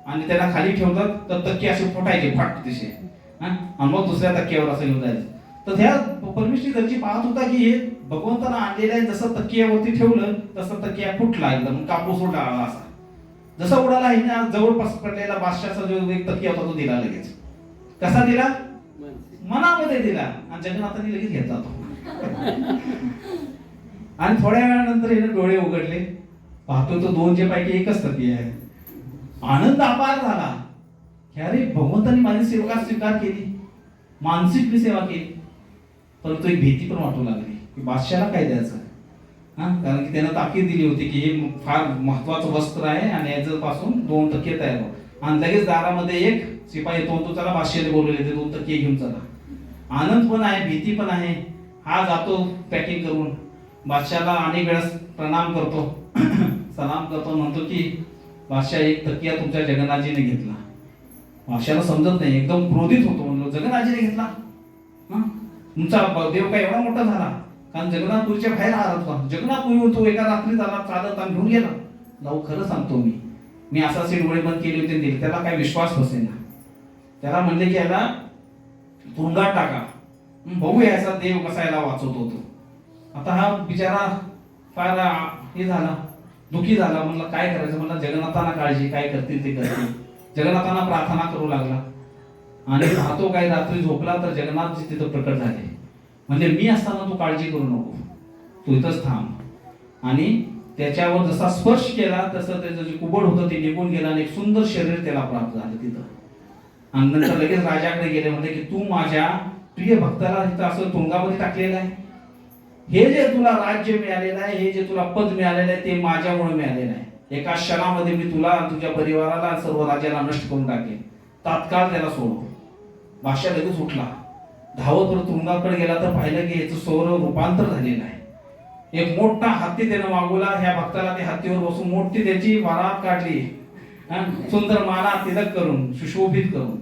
आणि त्यांना खाली ठेवतात तर तक्के असे फुटायचे फाट दिसे आणि मग दुसऱ्या तक्क्यावर असं घेऊन जायचं. तर त्या परमेश्वरी दर्जी पाहत होता की हे भगवंतांना आणलेलं आहे, जसं तक्क्यावरती ठेवलं तसं तक्किया फुटला, एकदम कापूस उडाला. असा जसा उडाला हिने जवळपास पडलेला बादशाचा जो एक तक्किया होता तो दिला लगेच. कसा दिला, मनामध्ये दिला आणि जगन्नाथांनी लगेच घेतला तो. आणि थोड्या वेळानंतर हिने डोळे उघडले, पाहतो तो 2 पैकी एकच तक्किया आहे. आनंद अपार झाला की अरे भगवंतांनी माझी सेवा स्वीकार केली, मानसिक मी सेवा केली. परंतु एक भीती पण वाटू लागली की बादशाला काय द्यायचं, कारण की त्यानं ताकीद दिली होती की हे फार महत्वाचं वस्त्र आहे आणि याच्यापासून 2 तकिये तयार हो. आणि लगेच दारामध्ये एक शिपाई येतो, तो त्याला बादशाला बोलवले, ते 2 तकिये घेऊन चला. आनंद पण आहे, भीती पण आहे. हा जातो पॅकिंग करून, बादशाला अनेक वेळेस प्रणाम करतो, सलाम करतो, म्हणतो की बादशाह एक तकिया तुमच्या जगन्नाथजीने घेतला. बादशाला समजत नाही, एकदम क्रोधित होतो, म्हणलो जगन्नाथजीने घेतला, तुमचा देव काय एवढा मोठा झाला, कारण जगन्नाथपुरीच्या बाहेर राहत होता. जगन्नाथपुरीवर तो एका रात्रीत आला, चालत आणि घेऊन गेला. लावू खरं सांगतो मी असा डोळे बंद केले होते दिले, त्याला काय विश्वास बसेना. त्याला म्हणले की याला तुरुंगात टाका, बघूया याचा देव कसा याला वाचवतो तो. आता हा बिचारा फार हे झाला, दुखी झाला. म्हणलं काय करायचं, म्हणलं जगन्नाथांना काळजी, काय करतील ते करतील. जगन्नाथांना प्रार्थना करू लागला आणि राहतो काय, रात्री झोपला तर जगन्नाथजी तिथं प्रकट झाले. म्हणजे मी असताना तू काळजी करू नको, तू इथंच थांब. आणि त्याच्यावर जसा स्पर्श केला तसं त्याचं जे कुबड होतं ते निघून गेलं आणि एक सुंदर शरीर त्याला प्राप्त झालं तिथं. आणि नंतर लगेच राजाकडे गेले, म्हणजे की तू माझ्या प्रिय भक्ताला तिथं असं तुरुंगामध्ये टाकलेलं आहे. हे जे तुला राज्य मिळालेलं आहे, हे जे तुला पद मिळालेलं आहे ते माझ्यामुळे मिळालेलं आहे. एका क्षणामध्ये मी तुला, तुझ्या परिवाराला, सर्व राज्याला नष्ट करून टाकेन. तात्काळ त्याला सोडव. बादशाह लगेच उठला, धावत परत तुरुंगाकडे गेला तर पाहिलं की याचं सौर रूपांतर झालेलं आहे. एक मोठा हत्ती त्यानं मागवला, ह्या भक्ताला त्या हत्तीवर बसून मोठी त्याची वरात काढली, सुंदर माला तिलक करून, सुशोभित करून.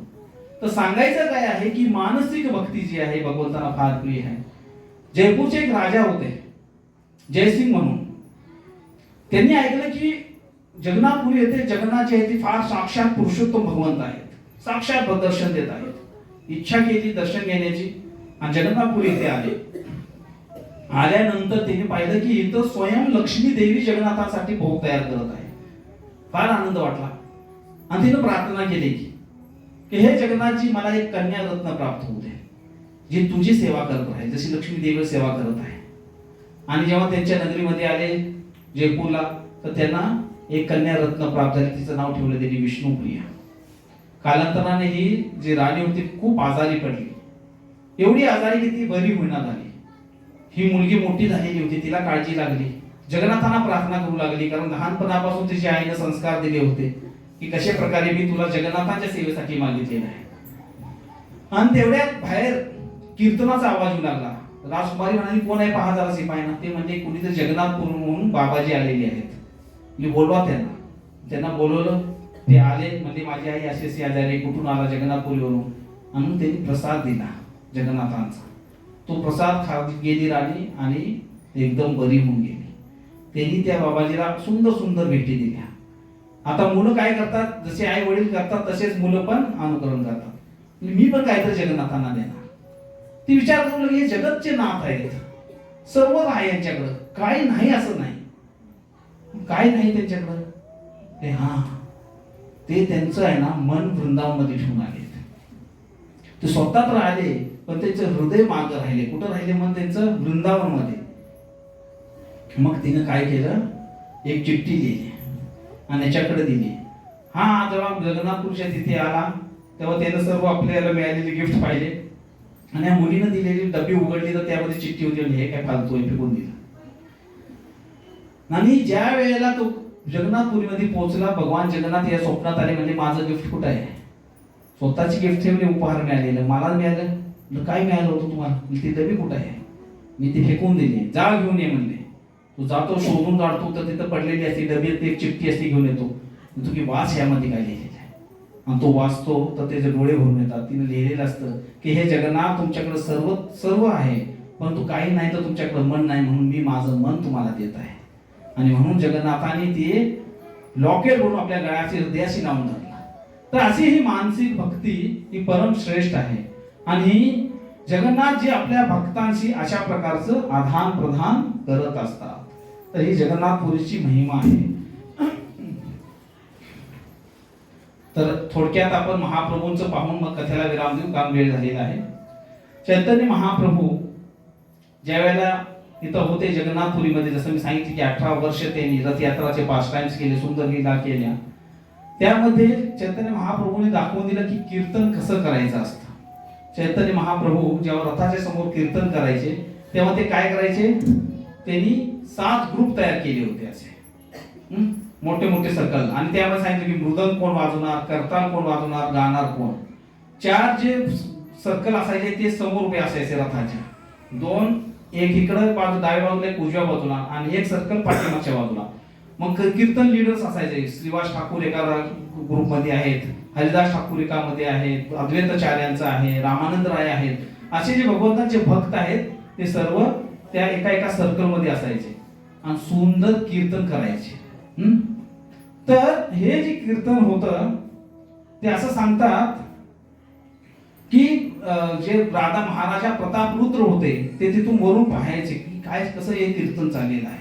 तर सांगायचं काय आहे की मानसिक भक्ती जी आहे भगवंताला फार प्रिय आहे. जयपूरचे एक राजा होते जयसिंग म्हणून. त्यांनी ऐकलं की जगन्नाथपुरी येथे जगन्नाथजी आहे ती फार साक्षात पुरुषोत्तम भगवंत आहेत, साक्षात दर्शन देत आहेत. इच्छा केली दर्शन घेण्याची आणि जगन्नाथपुरी येथे आले. आल्यानंतर त्यांनी पाहिलं की इथं स्वयं लक्ष्मी देवी जगन्नाथासाठी भोग तयार करत आहे. फार आनंद वाटला आणि तिनं प्रार्थना केली की हे जगन्नाथजी मला एक कन्या रत्न प्राप्त होऊ दे, जी तुझी सेवा करत आहे, जशी लक्ष्मी देवी सेवा करत आहे. आणि जेव्हा त्यांच्या नगरीमध्ये आले जयपूरला, तर त्यांना एक कन्या रत्न प्राप्त झाली. तिचं नाव ठेवलं त्यांनी विष्णुप्रिया. कालांतराने ही जी राणी होती खूप आजारी पडली, एवढी आजारी की ती बरी होईना झाली. ही मुलगी मोठी झालेली होती, तिला काळजी लागली. जगन्नाथांना प्रार्थना करू लागली, कारण लहानपणापासून तिच्या आईने संस्कार दिले होते की कशा प्रकारे मी तुला जगन्नाथांच्या सेवेसाठी मागितलेलं आहे. आणि तेवढ्यात बाहेर कीर्तनाचा आवाज येऊ लागला. राजकुमारी म्हणाली कोण आहे पहा जरा शिपायांना. ते म्हणजे कुणीतरी जगन्नाथपूर म्हणून बाबाजी आलेले आहेत, मी बोलवा त्यांना. त्यांना बोलवलं ते आले म्हणजे माझी आई अशी अशी आजारी, कुठून आला, जगन्नाथपुरीवरून, आणि त्यांनी प्रसाद दिला जगन्नाथांचा. तो प्रसाद खात गेली राणी आणि एकदम बरी होऊन गेली. त्यांनी त्या बाबाजीला सुंदर सुंदर भेटी दिल्या. आता मुलं काय करतात, जसे आई वडील करतात तसेच मुलं पण अनुकरण करतात. मी पण काहीतरी जगन्नाथांना देणार. ती विचार करू लागली, हे जगतचे नाथ आहेत, सर्व आहे यांच्याकडं, काय नाही असं नाही. काय नाही त्यांच्याकडं? ते ते त्यांचं आहे ना मन वृंदावन मध्ये ठेवून आले. ते स्वतः तर आले पण त्यांचं हृदय मागं राहिले. कुठं राहिले? मन त्यांचं वृंदावन मध्ये. मग तिनं काय केलं, एक चिठ्ठी लिहिली आणि याच्याकडे दिली. जेव्हा जगन्नाथपुरीच्या तिथे आला तेव्हा त्यानं सर्व आपल्याला मिळालेले गिफ्ट पाहिले आणि या मुलीनं दिलेली डबी उघडली तर त्यामध्ये चिठ्ठी होती. हे काय फालतू आहे, फेकून दिलं. आणि ज्या वेळेला तो जगन्नाथपुरीमध्ये पोहोचला, भगवान जगन्नाथ या स्वप्नात आले. म्हणजे माझं गिफ्ट कुठं आहे? स्वतःची गिफ्ट ठेवली, उपहार मिळालेलं मला मिळालं. काय मिळालं होतं तुम्हाला? ती डबी कुठं आहे? मी ती फेकून दिली, जा घेऊन ये म्हणले. तू जातो, शोधून काढतो तर तिथं पडलेली असते डबी, एक चिठ्ठी असते, घेऊन येतो. तू की वाच यामध्ये काय लिहिलेलं आहे. आणि तो वाचतो तर त्याचे डोळे भरून येतात. तिने लिहिलेलं असतं की हे जगन्नाथ, तुमच्याकडे सर्व सर्व आहे परंतु काही नाही तर तुमच्याकडे मन नाही, म्हणून मी माझं मन तुम्हाला देत आहे. आणि म्हणून जगन्नाथाने ते लॉकेट म्हणून आपल्या गळ्याची हृदयाशी लावून धरला. तर अशी ही मानसिक भक्ती ही परम श्रेष्ठ आहे. आणि जगन्नाथ जे आपल्या भक्तांशी अशा प्रकारचं आदान प्रदान करत असतात. तर ही जगन्नाथपुरीची महिमा आहे. तर थोडक्यात आपण महाप्रभूंचं पाहून मग कथेला विराम देऊ, काम वेळ झालेला आहे. चैतन्य महाप्रभू ज्या वेळेला इथं होते जगन्नाथपुरीमध्ये, जसं मी सांगितले की 18 वर्ष त्यांनी रथयात्राचे पाच टाइम्स केले, सुंदर लीला केल्या. त्यामध्ये चैतन्य महाप्रभूने दाखवून दिलं की कीर्तन कसं करायचं असतं. चैतन्य महाप्रभू जेव्हा रथाच्या समोर कीर्तन करायचे तेव्हा ते काय करायचे, त्यांनी 7 ग्रुप तयार केले होते असे मोठे मोठे सर्कल. आणि त्यामध्ये सांगितलं की मृदंग कोण वाजवणार, करताल कोण वाजवणार, गाणार कोण. 4 जे सर्कल असायचे ते समोर उभे असायचे रथाच्या. 2 एक इकडे बाजू डाव्या बाजूला, एक उजव्या बाजूला, आणि एक सर्कल पाठीमागच्या बाजूला. मग कीर्तन लीडर्स असायचे. श्रीवास ठाकूर एका ग्रुप मध्ये आहेत, हरिदास ठाकूर एकामध्ये आहेत, अद्वैताचार्यांचा आहे, रामानंद राय आहेत. असे जे भगवंतांचे भक्त आहेत ते सर्व त्या एका एका सर्कल मध्ये असायचे आणि सुंदर कीर्तन करायचे. तर हे जे कीर्तन होतं ते असं सांगतात की जे राधा महाराजा प्रतापरुद्र होते ते तिथून वरून पाहायचे की काय कसं हे कीर्तन चाललेलं आहे.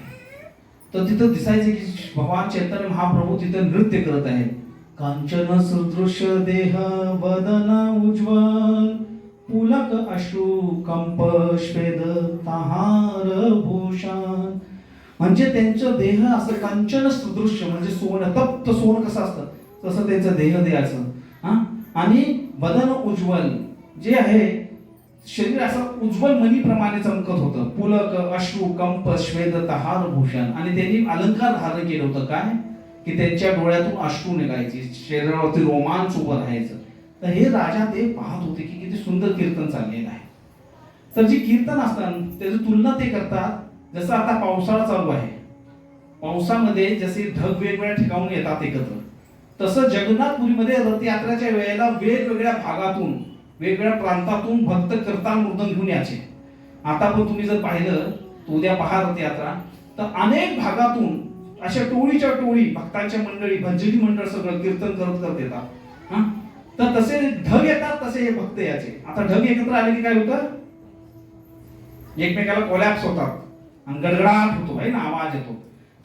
तर तिथं दिसायचे की भगवान चैतन्य महाप्रभू तिथं नृत्य करत आहेत. कांचन सदृश देह वदन उज्ज्वल पुलक अश्रू कंप श्वेद तहार भूषण. म्हणजे त्यांचं देह असं कांचन सदृश्य, म्हणजे सोनं, तप्त सोनं कसं असतं तसं त्यांचं देह द्यायचं. आणि वदन उज्ज्वल जे आहे, शरीर असं उज्ज्वल मणीप्रमाणे चमकत होतं. पुलक अश्रू कंप श्वेद तहार भूषण. आणि त्यांनी अलंकार धारण केलं होतं. काय की त्यांच्या डोळ्यातून अश्रू निघायचे, शरीरावरती रोमांच उभं राहायचं. तर हे राजा ते पाहत होते की किती सुंदर कीर्तन चाललेलं आहे. तर जे कीर्तन असतात त्याची तुलना ते करतात, जसं आता पावसाळा चालू आहे, पावसामध्ये जसे ढग वेगवेगळ्या ठिकाणून येतात एकत्र, तसं जगन्नाथपुरीमध्ये रथयात्रेच्या वेळेला वेगवेगळ्या भागातून, वेगवेगळ्या प्रांतातून भक्त कीर्तन मृदंग घेऊन यायचे. आता पण तुम्ही जर पाहिलं तर उद्या पहा रथयात्रा, तर अनेक भागातून अशा टोळीच्या टोळी भक्तांच्या मंडळी, भजनी मंडळ सगळं कीर्तन करत करत येतात. तर तसे ढग येतात तसे हे भक्त याचे. आता ढग एकत्र आले की काय होतं, एकमेकाला कोलॅप्स होतात आणि गडगडाट होतो आहे ना, आवाज येतो.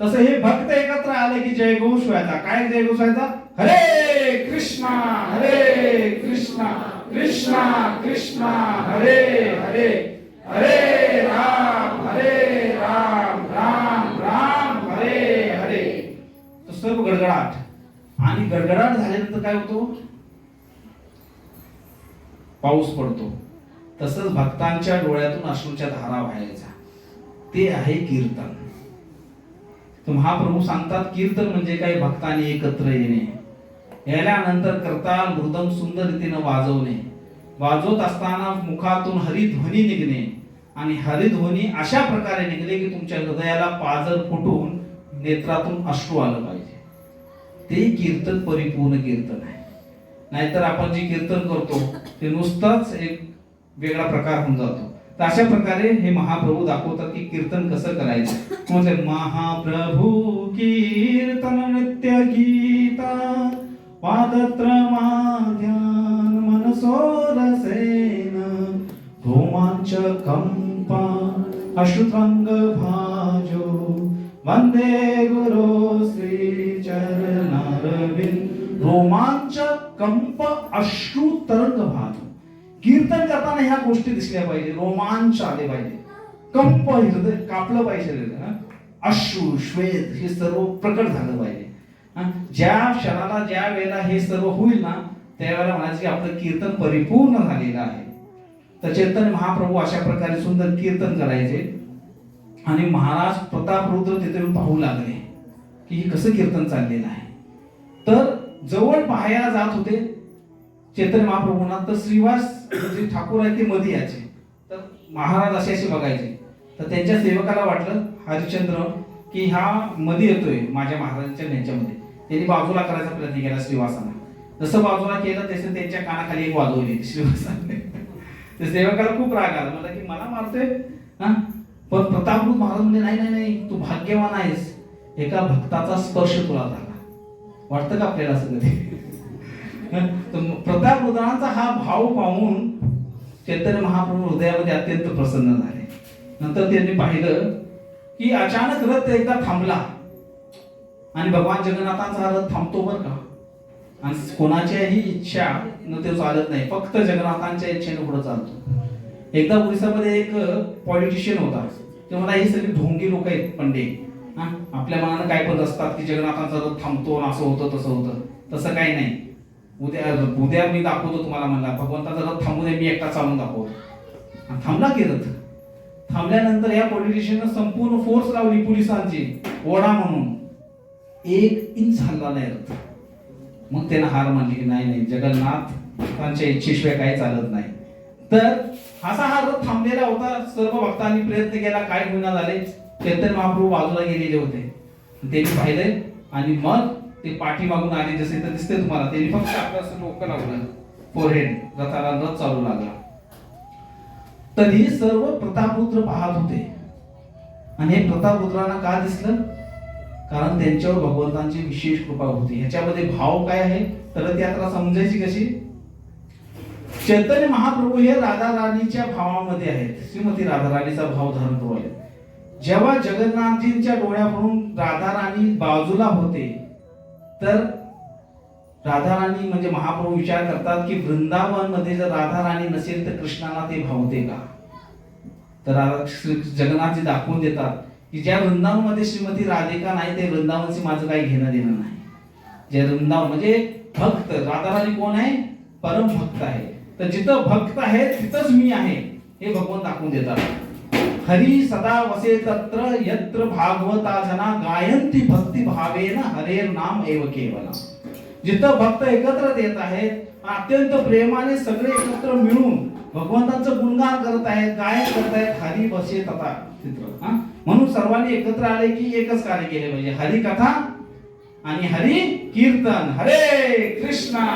तसं हे भक्त एकत्र आले की जयघोष व्हायचा. काय जयघोष व्हायचा? हरे कृष्णा कृष्णा कृष्णा हरे हरे, हरे राम राम राम हरे हरे. तर सर्व गडगडाट. आणि गडगडाट झाल्यानंतर काय होतो, पाऊस पडतो. तसंच भक्तांच्या डोळ्यातून अश्रूच्या धारा व्हायचा. ते आहे कीर्तन. तर महाप्रभू सांगतात कीर्तन म्हणजे काही भक्तांनी एकत्र येणे, याल्यानंतर करताल मृदंग सुंदर रीतीने वाजवणे, वाजवत असताना मुखातून हरिध्वनी निघणे, आणि हरिध्वनी अशा प्रकारे निघले की तुमच्या हृदयाला पाजर फुटून नेत्रातून अश्रू आलं पाहिजे. ते कीर्तन परिपूर्ण कीर्तन आहे. नाहीतर आपण जे कीर्तन करतो ते नुसताच एक वेगळा प्रकार होऊन जातो. तर अशा प्रकारे हे महाप्रभू दाखवतात की कीर्तन कसं करायचं. म्हणजे महाप्रभू कीर्तन नृत्य गीता पादत्र माध्यान मनसोरसेन रोमांच कंपा अश्रुतंग भाजो वंदे गुरु श्री चरणारविंद. रोमांच कंप अश्रु तरंग भाजो. कीर्तन करताना ह्या गोष्टी दिसल्या पाहिजे. रोमांच आले पाहिजे, कंप हृदय कापलं पाहिजे, अश्रू श्वेत हे सर्व प्रकट झालं पाहिजे. ज्या क्षणाला ज्या वेळेला हे सर्व होईल ना त्यावेळेला म्हणायचं की आपलं कीर्तन परिपूर्ण झालेलं आहे. तर चैतन्य महाप्रभू अशा प्रकारे सुंदर कीर्तन करायचे. आणि महाराज प्रतापरुद्र तिथे पाहू लागले की हे कसं कीर्तन चाललेलं आहे. तर जवळ पाहायला जात होते चैतन्य महाप्रभूंना. तर श्रीवास जे ठाकूर आहे ते मध्ये यायचे. तर महाराज असे बघायचे. तर त्यांच्या सेवकाला वाटलं हरिश्चंद्र की हा मध्ये येतोय माझ्या महाराजांच्या यांच्यामध्ये. त्यांनी बाजूला करायचा प्रयत्न केला श्रीवासांना. जसं बाजूला केलं तसं त्यांच्या कानाखाली एक वाजवली श्रीवासाने. त्या सेवकाला खूप राग आला. मला की मला मारतोय हा. पण प्रतापरुद्र महाराज म्हणजे नाही नाही नाही तू भाग्यवान आहेस, एका भक्ताचा स्पर्श तुला झाला. वाटतं का आपल्याला असं कधी. प्रतापरुद्रांचा हा भाव पाहून चैतन्य महाप्रभू हृदयामध्ये अत्यंत प्रसन्न झाले. नंतर त्यांनी पाहिलं की अचानक रथ एकदा थांबला आणि भगवान जगन्नाथांचा हा रथ थांबतो बरं का. आणि कोणाच्याही इच्छा न ते चालत नाही, फक्त जगन्नाथांच्या इच्छेने पुढे चालतो. एकदा ओरिसामध्ये एक पॉलिटिशियन होता. ते मला ही सगळी ढोंगी लोक आहेत पंडे. आपल्या मनानं काय पण असतात की जगन्नाथांचा रथ थांबतो असं होतं तसं होतं. तसं काही नाही. उद्या मी दाखवतो तुम्हाला. म्हणला भगवंताचा रथ थांबू दे, मी एकटा चालून दाखवतो. थांबला की रथ. थांबल्यानंतर या पॉलिटिशियनने संपूर्ण फोर्स लावली पोलिसांची ओढा म्हणून. 1 इंच हल्ला नाही रथ. मग त्यानं हार मानली की नाही नाही जगन्नाथांच्या इच्छेशिवाय काही चालत नाही. तर असा हा रथ थांबलेला होता. सर्व भक्तांनी प्रयत्न केला, काय होईना झाले. चैतन्य महाप्रभू बाजूला गेलेले होते. त्यांनी पाहिले आणि मग ते पाठीमागून आले जसे तर दिसते तुम्हाला. त्यांनी फक्त आपलं असं डोकं लावलं फोरहेड. रथाला रथ चालू लागला. तरी सर्व प्रतापरुद्र पाहत होते. आणि हे प्रतापरुद्रांना का दिसलं? कारण त्यांच्यावर भगवंतांची विशेष कृपा होती. ह्याच्यामध्ये भाव काय आहे तर यात्रा समजायची कशी. चैतन्य महाप्रभू हे राधा राणीच्या भावामध्ये आहेत. श्रीमती राधा राणीचा भाव धारण करू आले. जेव्हा जगन्नाथजींच्या डोळ्यावरून राधा राणी बाजूला होते तर राधा राणी म्हणजे महाप्रभू विचार करतात की वृंदावन मध्ये जर राधा राणी नसेल तर कृष्णाला ते भावते का. तर जगन्नाथजी दाखवून देतात की ज्या वृंदावन मध्ये श्रीमती राधिका नाही ते वृंदावनशी माझं काही घेणं देणं नाही. जे वृंदावन म्हणजे भक्त. राधा राणी कोण आहे? परम भक्त आहे. तर जिथं भक्त आहे तिथंच मी आहे हे भगवान दाखवून देतात. हरी सदा वसे तत्र यत्र भागवता जना गायंती भक्ती भावेन हरेर नाम एव केवला. जिथं भक्त एकत्र येत आहेत, अत्यंत प्रेमाने सगळे एकत्र मिळून भगवंतांचं गुणगान करत आहेत, गायन करत आहेत. हरी वसे तथा चित्र. म्हणून सर्वांनी एकत्र आले की एकच कार्य केले पाहिजे. हरी कथा आणि हरी कीर्तन. हरे कृष्णा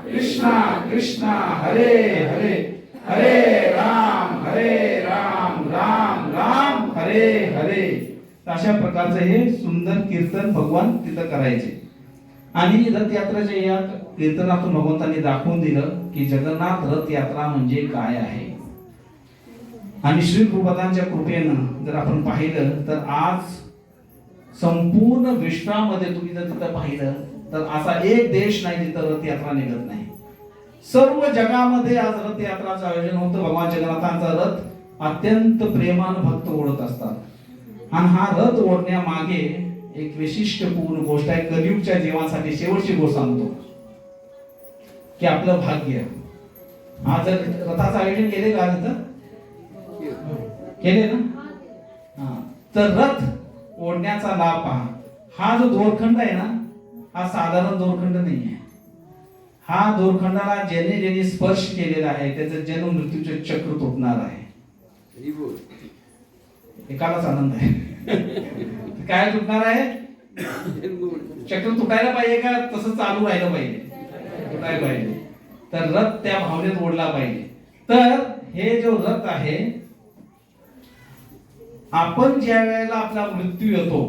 कृष्णा कृष्णा हरे हरे हरे राम राम राम हरे हरे. अशा प्रकारचं हे सुंदर कीर्तन भगवान तिथं करायचे. आणि रथयात्रेच्या या कीर्तनातून भगवंतांनी दाखवून दिलं की जगन्नाथ रथ यात्रा म्हणजे काय आहे. आणि श्री गुरुपदांच्या कृपेनं जर आपण पाहिलं तर आज संपूर्ण विश्वामध्ये तुम्ही जर तिथं पाहिलं तर असा एक देश नाही जिथं रथयात्रा निघत नाही. सर्व जगामध्ये आज रथयात्राचं आयोजन होतं. भगवान जगन्नाथांचा रथ अत्यंत प्रेमानं भक्त ओढत असतात. आणि हा रथ ओढण्यामागे एक विशिष्टपूर्ण गोष्ट आहे. कलियुगच्या जीवासाठी शेवटची गोष्ट सांगतो की आपलं भाग्य. हा जर रथाचं आयोजन केले का तिथं केले ना, तर रथ ओढण्याचा लाभ पहा. हा जो दोरखंड आहे ना हा साधारण दोरखंड नाही आहे. हा दोरखंडाला ज्याने ज्याने स्पर्श केलेला आहे त्याचं जन्म मृत्यूचे चक्र तुटणार आहे. एकालाच आनंद आहे. काय तुटणार आहे? चक्र तुटायला पाहिजे का तसं चालू राहिलं पाहिजे? तुटायला पाहिजे. तर रथ त्या भावनेत ओढला पाहिजे. तर हे जो रथ आहे, आपण ज्या वेळेला आपला मृत्यू येतो,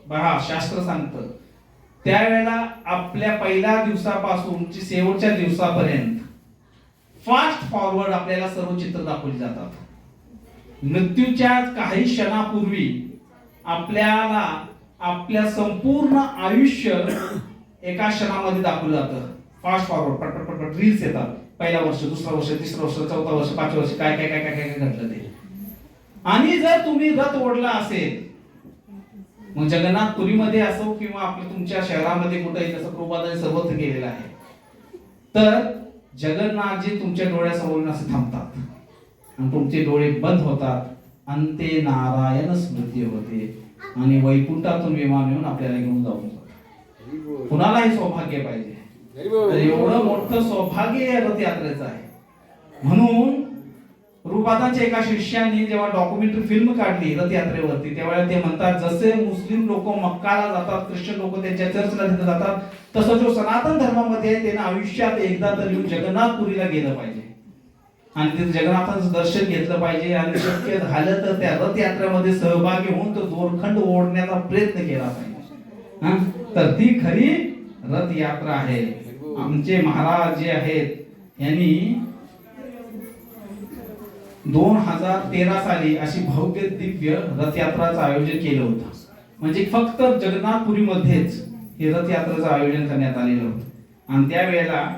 पहा शास्त्र सांगतं, त्यावेळेला आपल्या पहिल्या दिवसापासून शेवटच्या दिवसापर्यंत फास्ट फॉरवर्ड आपल्याला सर्व चित्र दाखवली जातात. मृत्यूच्या काही क्षणापूर्वी आपल्याला आपल्या संपूर्ण आयुष्य एका क्षणामध्ये दाखवलं जातं. फास्ट फॉरवर्ड पटपट पटपट रील्स येतात. पहिला वर्ष, दुसरा वर्ष, तिसरं वर्ष, चौथा वर्ष, पाचवं वर्ष, काय काय काय काय काय घडलं ते. आणि जर तुम्ही रथ ओढला असेल, मग जगन्नाथपुरीमध्ये असो किंवा आपल्या तुमच्या शहरामध्ये कुठेही, जसं प्रभुपादांनी सर्वत्र केलेलं आहे, तर जगन्नाथजी तुमच्या डोळ्यासमोरून असे थांबतात आणि तुमचे डोळे बंद होतात. अंते नारायण स्मृती होते आणि वैकुंठातून विमान येऊन आपल्याला घेऊन जाऊन जातात. कुणालाही सौभाग्य पाहिजे. तर एवढं मोठं सौभाग्य या रथयात्रेचं आहे. म्हणून प्रभुपादांच्या एका शिष्याने जेव्हा डॉक्युमेंटरी फिल्म काढली रथयात्रेवरती, त्यावेळेला ते म्हणतात, जसे मुस्लिम लोक मक्काला जातात, ख्रिश्चन लोक त्यांच्या चर्चला तिथे जातात, तसं जो सनातन धर्मामध्ये आहे त्याने आयुष्यात एकदा तर येऊन जगन्नाथपुरीला गेलं पाहिजे आणि तिथे जगन्नाथांचं दर्शन घेतलं पाहिजे आणि शक्य झालं तर त्या रथयात्रेमध्ये सहभागी होऊन तो दोरखंड ओढण्याचा प्रयत्न केला पाहिजे. तर ती खरी रथयात्रा आहे. आमचे महाराज जे आहेत यांनी 2013 साली अशी भव्य दिव्य रथयात्राचं आयोजन केलं होतं. म्हणजे फक्त जगन्नाथपुरीमध्येच हे रथयात्रेचं आयोजन करण्यात आलेलं होतं. आणि त्यावेळेला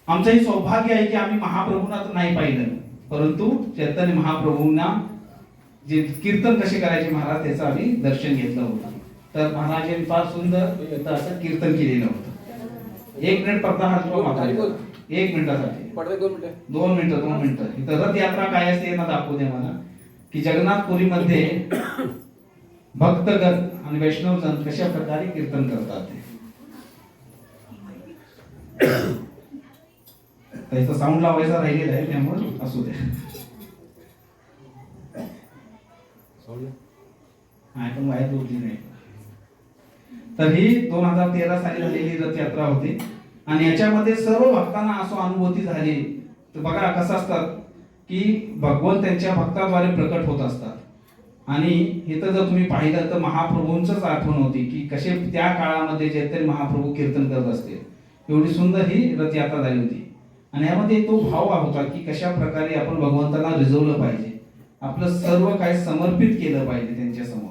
आमचंही सौभाग्य आहे की आम्ही महाप्रभूंना तर नाही पाहिलं, परंतु चैतन्य महाप्रभूंना जे कीर्तन कसे करायचे महाराज त्याचं आम्ही दर्शन घेतलं होतं. तर महाराजांनी फार सुंदर असं कीर्तन केलेलं होतं. 1 मिनिट पडदा हलवा माता, 1 मिनिटासाठी 2 मिनिटं. इथं रथयात्रा काय असते ना दाखवू दे मला, की जगन्नाथपुरीमध्ये भक्तगण आणि वैष्णवजन कशा प्रकारे कीर्तन करतात ते. त्याचा साऊंड लावायचा राहिलेला आहे त्यामुळे असू द्या. पण वाईट होती नाही. तर ही 2013 साली झालेली रथयात्रा होती आणि याच्यामध्ये सर्व भक्तांना असं अनुभूती झाली. तर बघा कसं असतात की भगवान त्यांच्या भक्ताद्वारे प्रकट होत असतात आणि इथं जर तुम्ही पाहिलं तर महाप्रभूंचंच आठवण होती की कसे त्या काळामध्ये चैतन्य महाप्रभू कीर्तन करत असते. एवढी सुंदर ही रथयात्रा झाली होती आणि यामध्ये तो भाव होता की कशा प्रकारे आपण भगवंतांना रिझवलं पाहिजे, आपलं सर्व काही समर्पित केलं पाहिजे त्यांच्या समोर.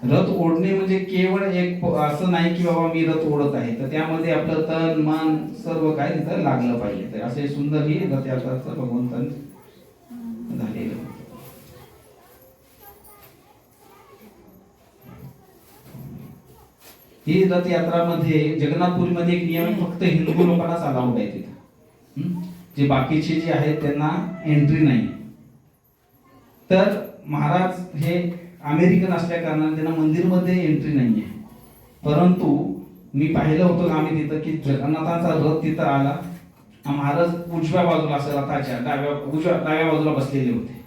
रथ ओढणे म्हणजे केवळ एक असं नाही की बाबा मी रथ ओढत आहे, तर त्यामध्ये आपलं तन मन सर्व काही तिथं लागलं पाहिजे. तर असे सुंदर ही रथयात्राचं भगवंतांनी झालेलं. ही रथयात्रामध्ये जगन्नाथपुरीमध्ये एक नियम फक्त हिंदू लोकांनाच अलाउड आहे तिथं. जे बाकीचे जे आहेत त्यांना एंट्री नाही. तर महाराज हे अमेरिकन असल्या कारणाने त्यांना मंदिरमध्ये एंट्री नाहीये. परंतु मी पाहिलं होतं आम्ही तिथं की जगन्नाथांचा रथ तिथं आला, महाराज उजव्या बाजूला असं रथाच्या डाव्या बाजूला बसलेले होते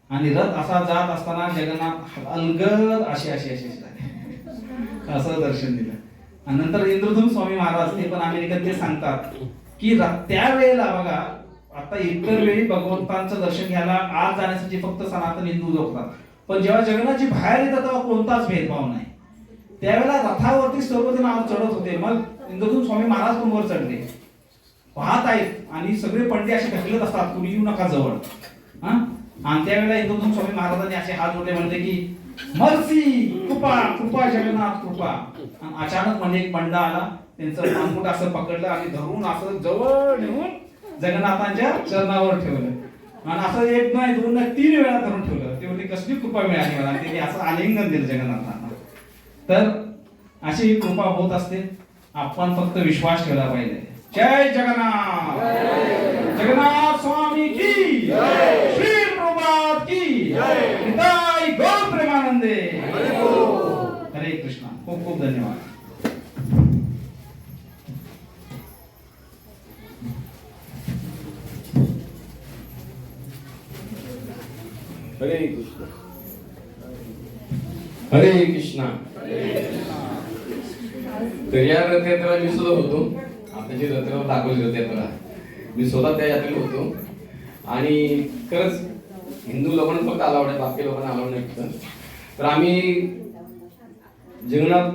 आणि रथ असा जात असताना जगन्नाथ अलगद असे असे असे असं दर्शन दिलं. आणि नंतर इंद्रधूम स्वामी महाराज ते पण अमेरिकेत ते सांगतात की त्यावेळेला बघा, आता इतर वेळी भगवंतांचं दर्शन घ्यायला आज जाण्यासाठी फक्त सनातन हिंदू जातात, पण जेव्हा जगन्नाथजी बाहेर येतात तेव्हा कोणताच भेदभाव नाही. त्यावेळेला रथावरती सर्वजण आज चढत होते. मग इंद्रधूम स्वामी महाराज पण वर चढले, पाहत आहेत आणि सगळे पंडित असे ढकलत असतात, कुणी येऊ नका जवळ. आणि त्यावेळेला इंद्रधूम स्वामी महाराजांनी असे हात जोडले, म्हणले की मर्सी, कृपा कृपा जगन्नाथ कृपा. आणि अचानक म्हणजे एक पंडा आला, त्यांचं मानकुट असं पकडलं आणि धरून असं जवळ नेऊन जगन्नाथांच्या चरणावर ठेवलं आणि असं 1 नाही 2 नाही 3 वेळा धरून ठेवलं. ते म्हणजे कसली कृपा मिळाली मला, त्यांनी असं आलिंगन दिलं जगन्नाथांना. तर अशी ही कृपा होत असते, आपण फक्त विश्वास ठेवला पाहिजे. जय जगन्नाथ, जगन्नाथ स्वामी की जय, श्री प्रभुपाद की जय, निताई गौर प्रेमानंदे. हरे कृष्णा. खूप खूप धन्यवाद. हरे कृष्ण. हरे कृष्णा. तर या रथयात्रा मी सुद्धा होतो. आपल्या जी रथयात्रा दाखवली रथयात्रा मी स्वतः त्या यात्रेला होतो. आणि खरंच हिंदू लोकांना फक्त अलाउड आहे, बाकी लोकांना अलाउड नाही फक्त. तर आम्ही जगन्नाथ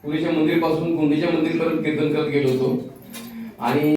पुरीच्या मंदिरपासून गुंडीच्या मंदिरपर्यंत कीर्तन करत गेलो होतो. आणि